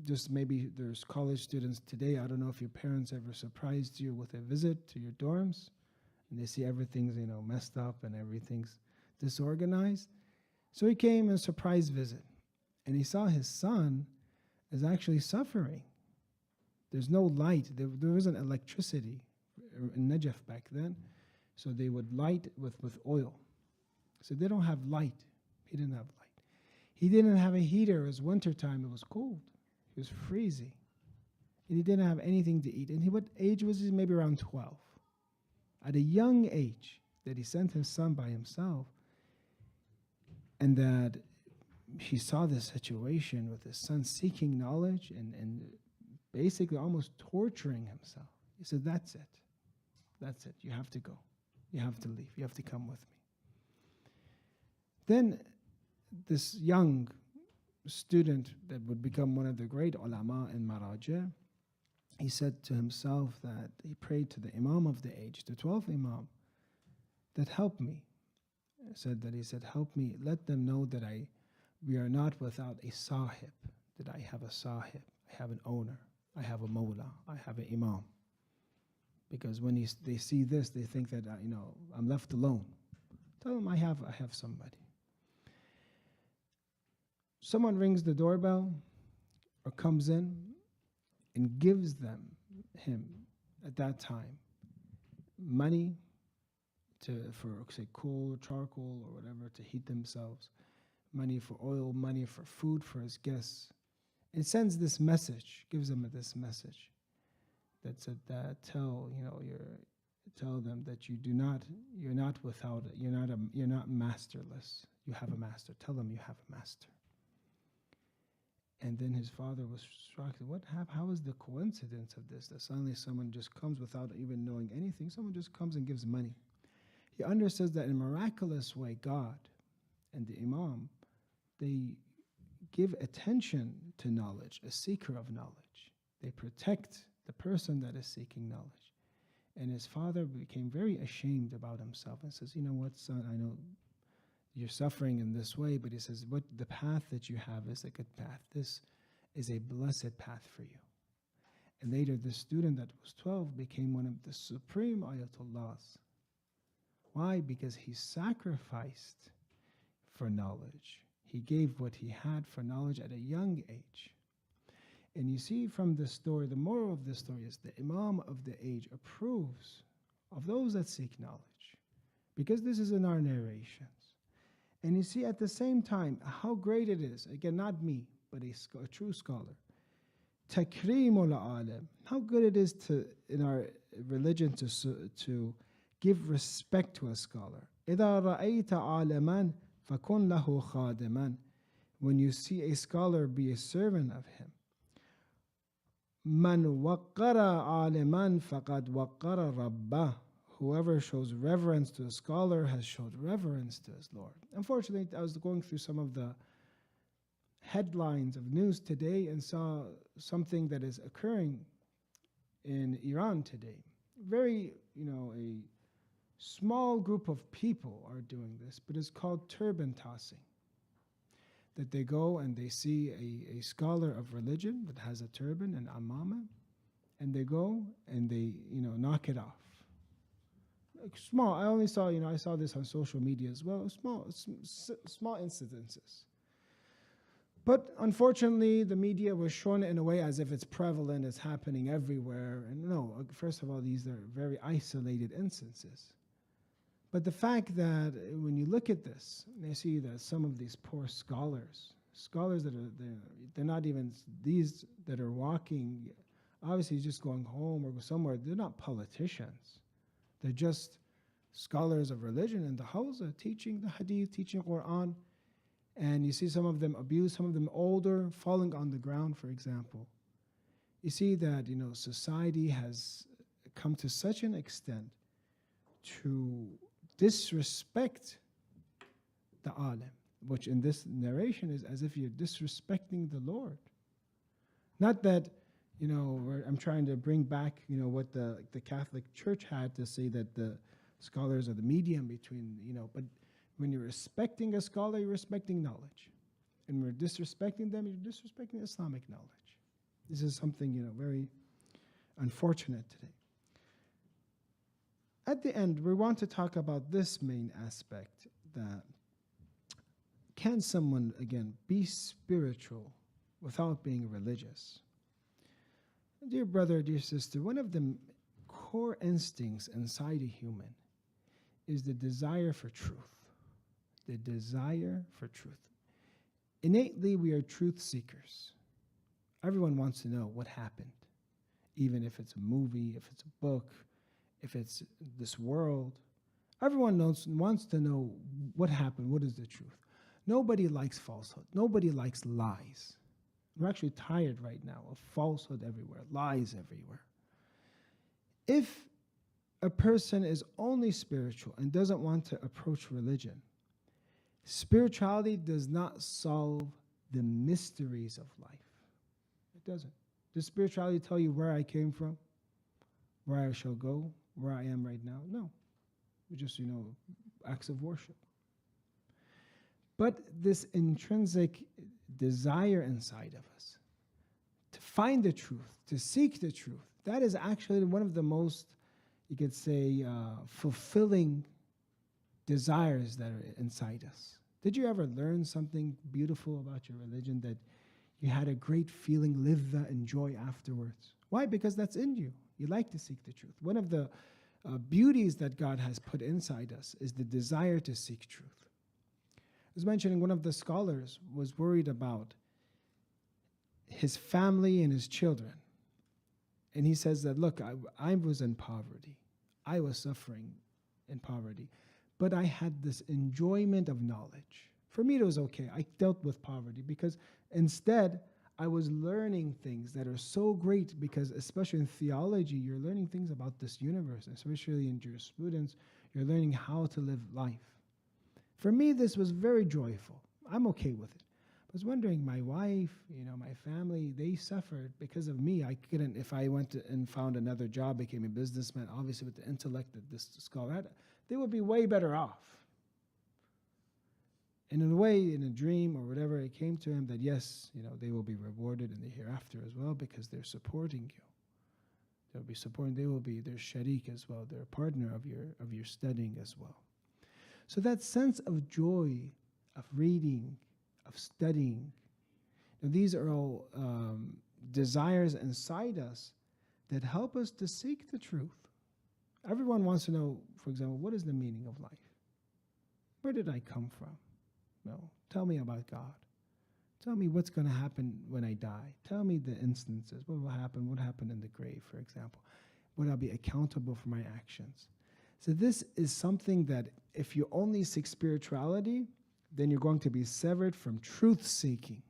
Just maybe there's college students today, I don't know if your parents ever surprised you with a visit to your dorms, and they see everything's messed up and everything's disorganized. So he came on a surprise visit, and he saw his son is actually suffering. There's no light. There wasn't electricity in Najaf back then, so they would light with oil. So they don't have light. He didn't have light. He didn't have a heater. It was wintertime. It was cold. He was freezing. And he didn't have anything to eat. And what age was he? Maybe around 12. At a young age, that he sent his son by himself, and that he saw this situation with his son seeking knowledge and basically almost torturing himself. He said, that's it. That's it. You have to go. You have to leave. You have to come with me. Then this young student that would become one of the great ulama in Maraja, he said to himself that he prayed to the Imam of the age, the 12th Imam, that help me. He said, help me. Let them know that we are not without a sahib, that I have a sahib, I have an owner, I have a mawla, I have an imam. Because when they see this, they think that I'm left alone. Tell them I have somebody. Someone rings the doorbell or comes in and gives him at that time money for say coal, charcoal, or whatever to heat themselves, money for oil, money for food for his guests, and sends this message, gives them this message that said that tell them that you're not without it, you're not masterless, you have a master. Tell them you have a master. And then his father was struck. How is the coincidence of this? That suddenly someone just comes without even knowing anything. Someone just comes and gives money. He understands that in a miraculous way, God and the Imam, they give attention to knowledge, a seeker of knowledge. They protect the person that is seeking knowledge. And his father became very ashamed about himself and says, you know what, son, I know you're suffering in this way, but he says, what the path that you have is a good path. This is a blessed path for you. And later, this student that was 12 became one of the supreme ayatullahs. Why? Because he sacrificed for knowledge. He gave what he had for knowledge at a young age. And you see from this story, the moral of this story is the Imam of the age approves of those that seek knowledge, because this is in our narrations. And you see at the same time how great it is, again, not me, but a true scholar, takreemul alim, how good it is in our religion to give respect to a scholar. إِذَا رَأَيْتَ عَالِمًا فَكُنْ لَهُ خَادِمًا. When you see a scholar, be a servant of him. مَنْ وَقَّرَ عَالِمًا فَقَدْ وَقَّرَ رَبَّهُ. Whoever shows reverence to a scholar has showed reverence to his Lord. Unfortunately, I was going through some of the headlines of news today and saw something that is occurring in Iran today. Very, a small group of people are doing this, but it's called turban tossing. That they go and they see a scholar of religion that has a turban and amama, and they go and they, knock it off. Small. I only saw, I saw this on social media as well. Small incidences. But unfortunately, the media was shown it in a way as if it's prevalent, it's happening everywhere. And no, first of all, these are very isolated instances. But the fact that when you look at this, you see that some of these poor scholars that are there, they're not even these that are walking, obviously just going home or somewhere, they're not politicians. They're just scholars of religion in the hawza, teaching the hadith, teaching Quran. And you see some of them abused, some of them older, falling on the ground, for example. You see that, society has come to such an extent to disrespect the alim, which in this narration is as if you're disrespecting the Lord. Not that, I'm trying to bring back, what the Catholic Church had to say that the scholars are the medium between, but when you're respecting a scholar, you're respecting knowledge. And we're disrespecting them, you're disrespecting Islamic knowledge. This is something, very unfortunate today. At the end, we want to talk about this main aspect, that can someone, again, be spiritual without being religious? Dear brother, dear sister, one of the core instincts inside a human is the desire for truth. The desire for truth. Innately, we are truth seekers. Everyone wants to know what happened, even if it's a movie, if it's a book, if it's this world. Everyone wants to know what happened, what is the truth. Nobody likes falsehood. Nobody likes lies. We're actually tired right now of falsehood everywhere, lies everywhere. If a person is only spiritual and doesn't want to approach religion, spirituality does not solve the mysteries of life. It doesn't. Does spirituality tell you where I came from, where I shall go, where I am right now? No. It's just, acts of worship. But this intrinsic desire inside of us to find the truth, to seek the truth, that is actually one of the most, you could say, fulfilling desires that are inside us. Did you ever learn something beautiful about your religion that you had a great feeling, live that, enjoy afterwards? Why? Because that's in you. You like to seek the truth. One of the beauties that God has put inside us is the desire to seek truth. I was mentioning one of the scholars was worried about his family and his children. And he says that, look, I was in poverty. I was suffering in poverty. But I had this enjoyment of knowledge. For me, it was okay. I dealt with poverty because instead, I was learning things that are so great because, especially in theology, you're learning things about this universe, especially in jurisprudence, you're learning how to live life. For me, this was very joyful. I'm okay with it. I was wondering, my wife, my family, they suffered because of me. I couldn't, if I went and found another job, became a businessman, obviously with the intellect that this scholar had, they would be way better off. And in a way, in a dream or whatever, it came to him that yes, they will be rewarded in the hereafter as well because they're supporting you. They'll be supporting, they will be their sharik as well, their partner of your studying as well. So that sense of joy, of reading, of studying, these are all desires inside us that help us to seek the truth. Everyone wants to know, for example, what is the meaning of life? Where did I come from? No. Tell me about God. Tell me what's going to happen when I die. Tell me the instances. What will happen? What happened in the grave, for example? Would I be accountable for my actions? So this is something that if you only seek spirituality, then you're going to be severed from truth-seeking.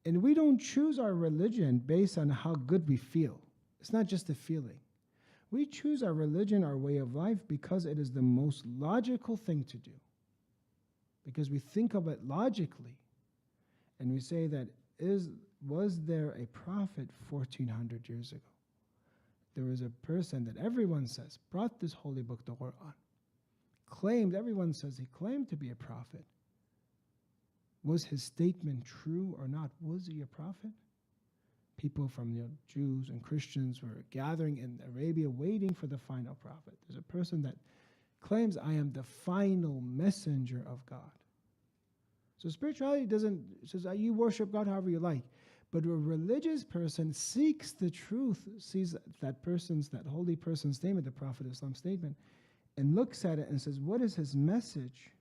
And we don't choose our religion based on how good we feel. It's not just a feeling. We choose our religion, our way of life, because it is the most logical thing to do. Because we think of it logically. And we say that, was there a prophet 1,400 years ago? There was a person that everyone says brought this holy book, the Quran. Everyone says he claimed to be a prophet. Was his statement true or not? Was he a prophet? People from Jews and Christians were gathering in Arabia waiting for the final prophet. There's a person that claims, I am the final messenger of God. So spirituality says you worship God however you like. But a religious person seeks the truth, sees that holy person's statement, the Prophet Islam's statement, and looks at it and says, what is his message?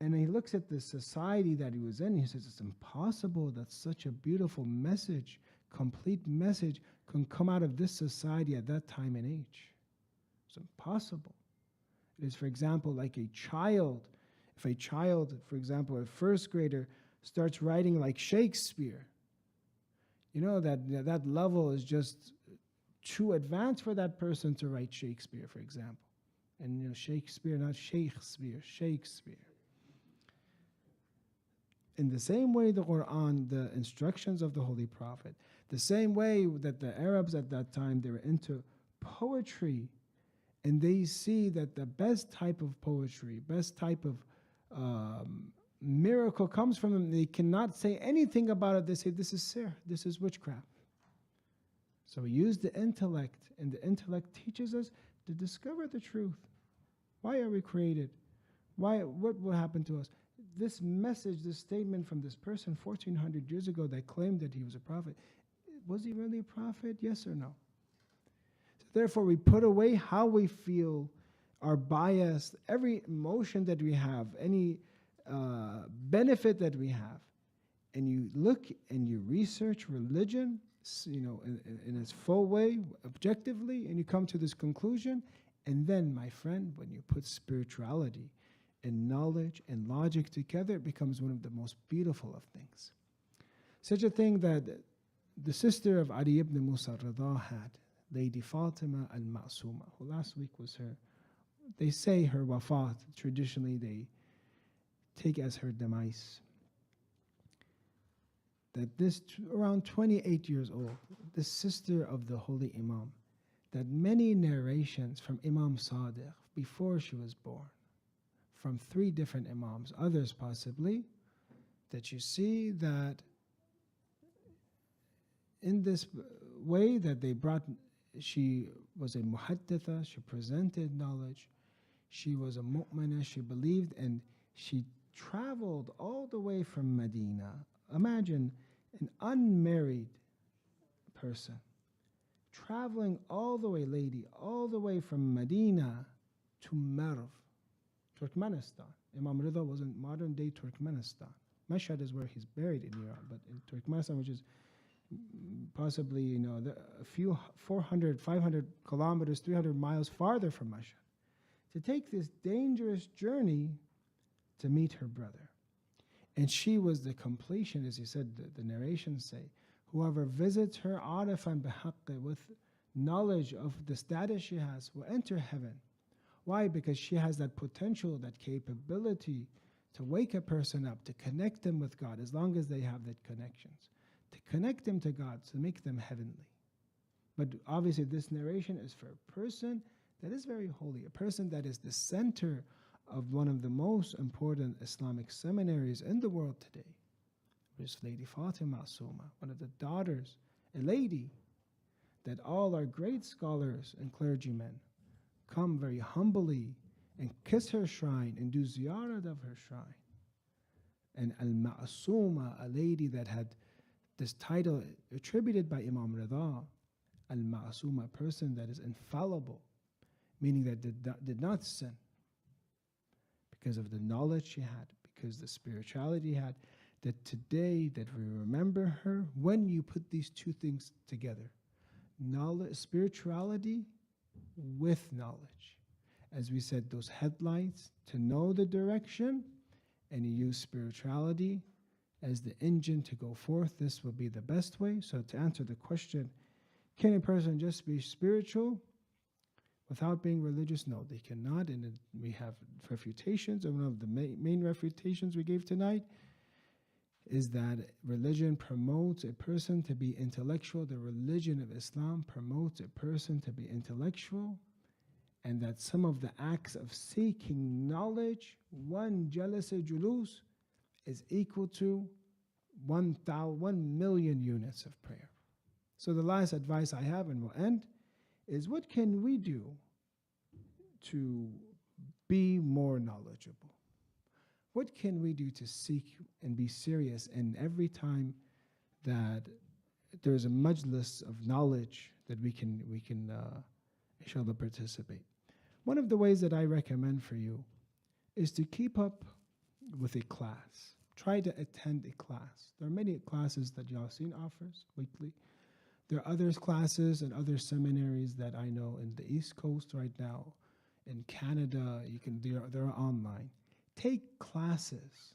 And he looks at the society that he was in, he says, it's impossible that such a beautiful message, complete message, can come out of this society at that time and age. It's impossible. It is, for example, like a child. If a child, for example, a first grader, starts writing like Shakespeare, that level is just too advanced for that person to write Shakespeare, for example. And Shakespeare, not Shakespeare, Shakespeare. In the same way the Quran, the instructions of the Holy Prophet, the same way that the Arabs at that time, they were into poetry, and they see that the best type of poetry, best type of miracle comes from them. They cannot say anything about it. They say, this is sihr, this is witchcraft. So we use the intellect, and the intellect teaches us to discover the truth. Why are we created? What will happen to us? this message, this statement from this person 1400 years ago that claimed that he was a prophet, was he really a prophet? Yes or no? So therefore, we put away how we feel, our bias, every emotion that we have, any benefit that we have, and you look and you research religion, in its full way, objectively, and you come to this conclusion. And then, my friend, when you put spirituality and knowledge and logic together, it becomes one of the most beautiful of things. Such a thing that the sister of Ali ibn Musa Rida had, Lady Fatima al-Ma'suma, who last week was her, they say her wafat, traditionally they take as her demise. That this, around 28 years old, the sister of the Holy Imam, that many narrations from Imam Sadiq before she was born, from 3 different Imams, others possibly, that you see that in this way that they brought, she was a muhadditha, she presented knowledge, she was a mu'mina, she believed, and she traveled all the way from Medina. Imagine an unmarried person traveling all the way, lady, all the way from Medina to Merv, Turkmenistan. Imam Rida was in modern day Turkmenistan. Mashhad is where he's buried in Iran, but in Turkmenistan, which is possibly, a few 400, 500 kilometers, 300 miles farther from Mashhad, to take this dangerous journey to meet her brother. And she was the completion, as he said, the narrations say, whoever visits her arafan bihaqqi, with knowledge of the status she has, will enter heaven. Why? Because she has that potential, that capability to wake a person up, to connect them with God, as long as they have that connections, to connect them to God, to make them heavenly. But obviously this narration is for a person that is very holy, a person that is the center of one of the most important Islamic seminaries in the world today, which is Lady Fatima Asuma, one of the daughters, a lady that all our great scholars and clergymen come very humbly and kiss her shrine and do ziyarat of her shrine. And Al-Ma'asuma, a lady that had this title attributed by Imam Rida, Al-Ma'asuma, a person that is infallible, meaning that did not sin, because of the knowledge she had, because the spirituality had, that today that we remember her, when you put these 2 things together, knowledge, spirituality with knowledge. As we said, those headlights to know the direction, and you use spirituality as the engine to go forth, this will be the best way. So to answer the question, can a person just be spiritual without being religious? No, they cannot. And we have refutations, and one of the main refutations we gave tonight is that religion promotes a person to be intellectual. The religion of Islam promotes a person to be intellectual, and that some of the acts of seeking knowledge, 1 jalasa julus, is equal to 1 million units of prayer. So the last advice I have, and we'll end, is what can we do to be more knowledgeable? What can we do to seek and be serious? And every time that there's a majlis of knowledge that we can inshallah participate. One of the ways that I recommend for you is to keep up with a class. Try to attend a class. There are many classes that Yasin offers weekly. There are other classes and other seminaries that I know in the East Coast right now. In Canada, they're online. Take classes.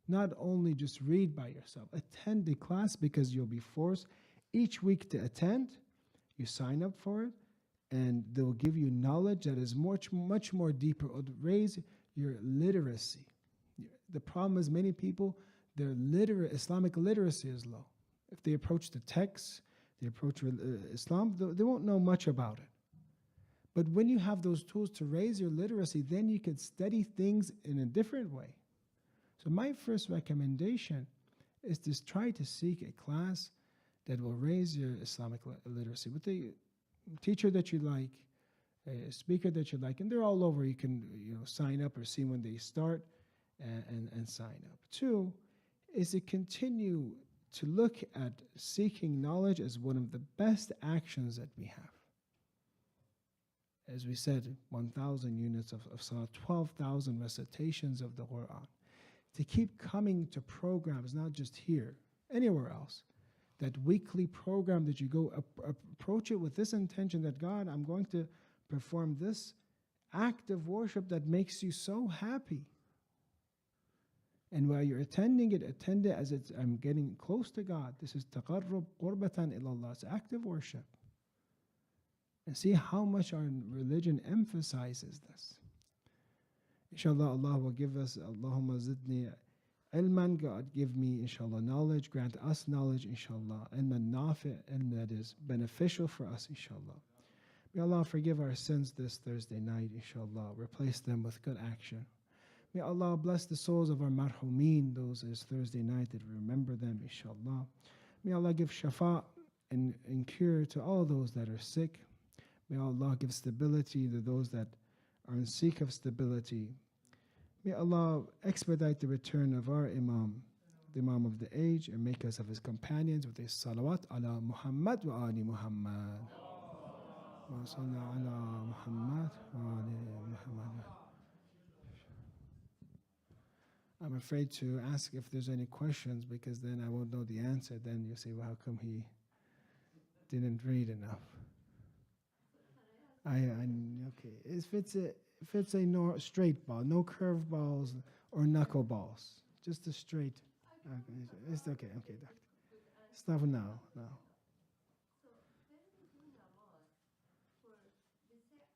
Not only just read by yourself. Attend a class, because you'll be forced each week to attend. You sign up for it, and they'll give you knowledge that is much more deeper. It'll raise your literacy. The problem is many people, their Islamic literacy is low. If they approach the texts, they approach Islam, they won't know much about it. But when you have those tools to raise your literacy, then you can study things in a different way. So my first recommendation is to try to seek a class that will raise your Islamic literacy with a teacher that you like, a speaker that you like, and they're all over. You can sign up or see when they start, and sign up. Two is to continue to look at seeking knowledge as one of the best actions that we have. As we said, 1,000 units of salah, 12,000 recitations of the Quran. To keep coming to programs, not just here, anywhere else. That weekly program that you go approach it with this intention that, God, I'm going to perform this act of worship that makes you so happy. And while you're attending it, attend it as I'm getting close to God. This is taqarrub qurbatan ilallah. It's active worship. And see how much our religion emphasizes this. Inshallah, Allah will give us, Allahumma zidni ilman, God give me, inshallah, knowledge, grant us knowledge, inshallah, ilman nafi, ilm that is beneficial for us, inshallah. May Allah forgive our sins this Thursday night, inshallah, replace them with good action. May Allah bless the souls of our marhumeen, those is Thursday night that we remember them, inshallah. May Allah give shafa and cure to all those that are sick. May Allah give stability to those that are in seek of stability. May Allah expedite the return of our Imam, the Imam of the age, and make us of his companions with his salawat ala Muhammad wa ali Muhammad. Wa salli ala Muhammad wa ali Muhammad. I'm afraid to ask if there's any questions because then I won't know the answer. Then you say, well, how come he didn't read enough? Okay. If it's a straight ball, no curve balls or knuckle balls, just a straight. Okay, it's okay. Okay, doctor. Stop now. No. So when we do namaz, we say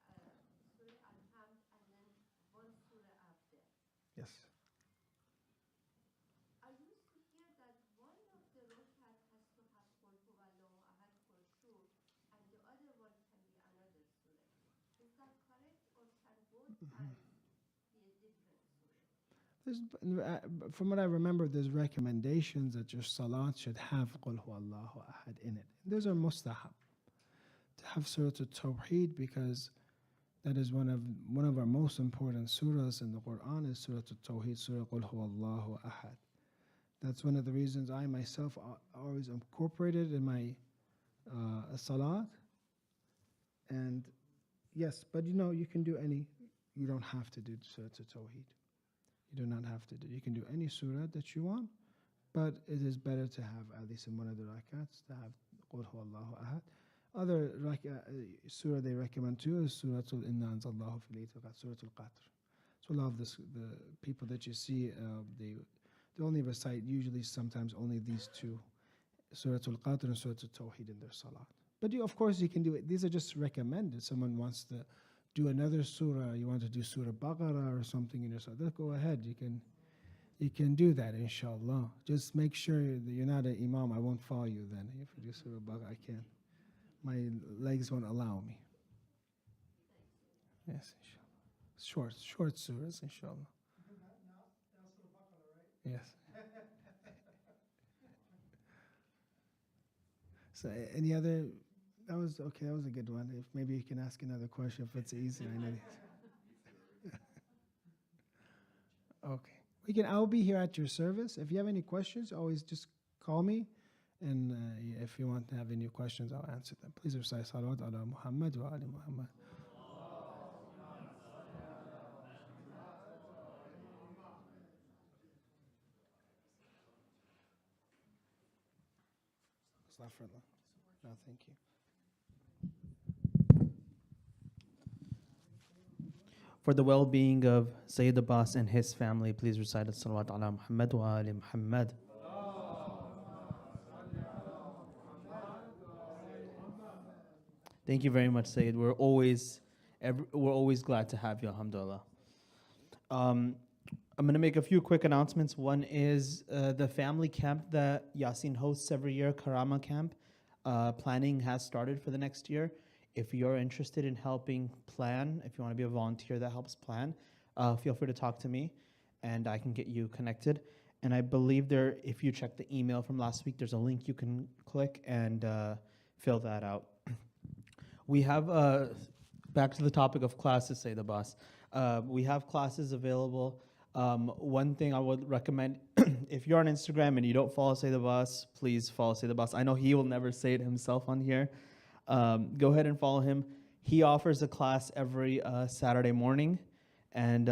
Surah Al-Hamd and then one surah after. Yes. I used to hear that one of the rakat has to have Qul Huwallahu Ahad for sure, and the other one can be another surah. Is that correct, or can both times be a different surah? From what I remember, there's recommendations that your salat should have Qul Huwallahu Ahad in it. Those are mustahab. To have Surah Al-Tawheed, because that is one of our most important surahs in the Quran, is Surah Al-Tawheed, Surah Qul Huwallahu Ahad. That's one of the reasons I myself always incorporated in my salat. And yes, but you can do you don't have to do Surah Al-Tawheed. You do not have to do. You can do any surah that you want, but it is better to have, at least in one of the rakats, to have Qul Huwallahu Ahad. Other surah they recommend too is Surah Inna Anzalnahu fi Laylatul Qadr, Surah Al-Qadr. So a lot of the people that you see, they only recite usually sometimes only these two, Surah Al-Qadr and Surah Al-Tawheed in their salat. But of course you can do it. These are just recommended. Someone wants to do another surah, you want to do Surah Baqarah or something in your salat, go ahead. You can do that, inshallah. Just make sure that you're not an imam. I won't follow you then. If you do Surah Baqarah, I can't. My legs won't allow me. Yes, inshallah. Short surahs, inshallah. Yes. So any other? That was okay. That was a good one. If maybe you can ask another question if it's easy. I know. Okay. I'll be here at your service. If you have any questions, always just call me. And if you want to have any questions, I'll answer them. Please recite salawat ala Muhammad wa ali Muhammad. Astaghfirullah. No, thank you. For the well-being of Sayyid Abbas and his family, please recite salawat ala Muhammad wa ali Muhammad. Thank you very much, Sayyid. We're always glad to have you, alhamdulillah. I'm going to make a few quick announcements. One is the family camp that Yasin hosts every year, Karama Camp. Planning has started for the next year. If you're interested in helping plan, if you want to be a volunteer that helps plan, feel free to talk to me and I can get you connected. And I believe if you check the email from last week, there's a link you can click and fill that out. We have, back to the topic of classes, Sayyid Abbas. We have classes available One thing I would recommend, if you're on Instagram and you don't follow Say the Boss, please follow Say the Boss. I know he will never say it himself on here. Go ahead and follow him. He offers a class every Saturday morning, and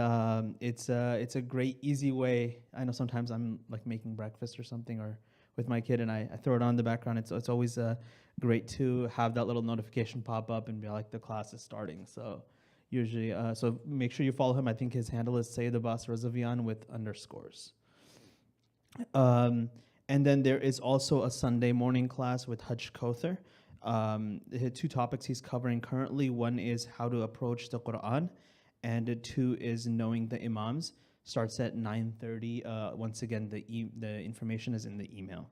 it's a great, easy way. I know sometimes I'm like making breakfast or something, or with my kid, and I throw it on in the background. It's always great to have that little notification pop up and be like, the class is starting. So usually, so make sure you follow him. I think his handle is Say the Boss Razavian with underscores. And then there is also a Sunday morning class with Hajj Kauthar. The two topics he's covering currently. One is how to approach the Quran, and two is knowing the Imams. Starts at 9:30. Once again, the information is in the email.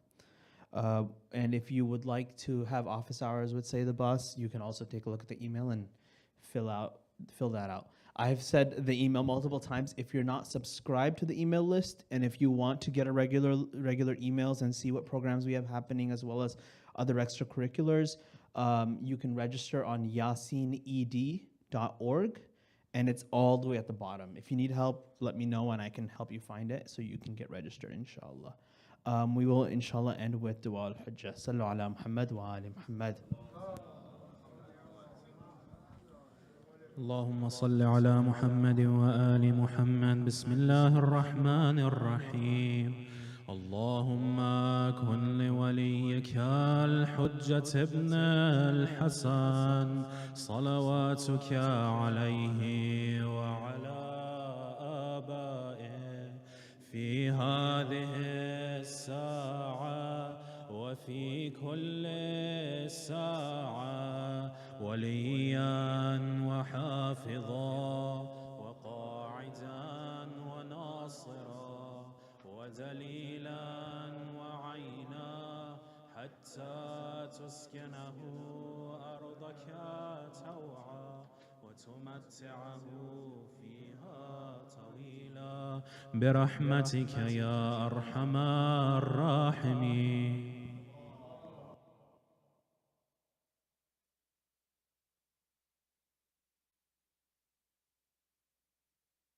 And if you would like to have office hours with Say the Boss, you can also take a look at the email and fill that out. I've said the email multiple times. If you're not subscribed to the email list, and if you want to get a regular emails and see what programs we have happening as well as other extracurriculars, you can register on yasined.org, and it's all the way at the bottom. If you need help, let me know and I can help you find it so you can get registered, inshallah. We will, inshallah, end with dua al-hujjah. Sallu ala Muhammad wa ali Muhammad. اللهم صل على محمد وآل محمد. بسم الله الرحمن الرحيم. اللهم كن لوليك الحجة ابن الحسن صلواتك عليه وعلى آبائه في هذه الساعة وفي كل ساعة وليا وحافظا وقاعدا وناصرا ودليلا وعينا حتى تسكنه أرضك توعا وتمتعه فيها طويلا برحمتك يا أرحم الراحمين.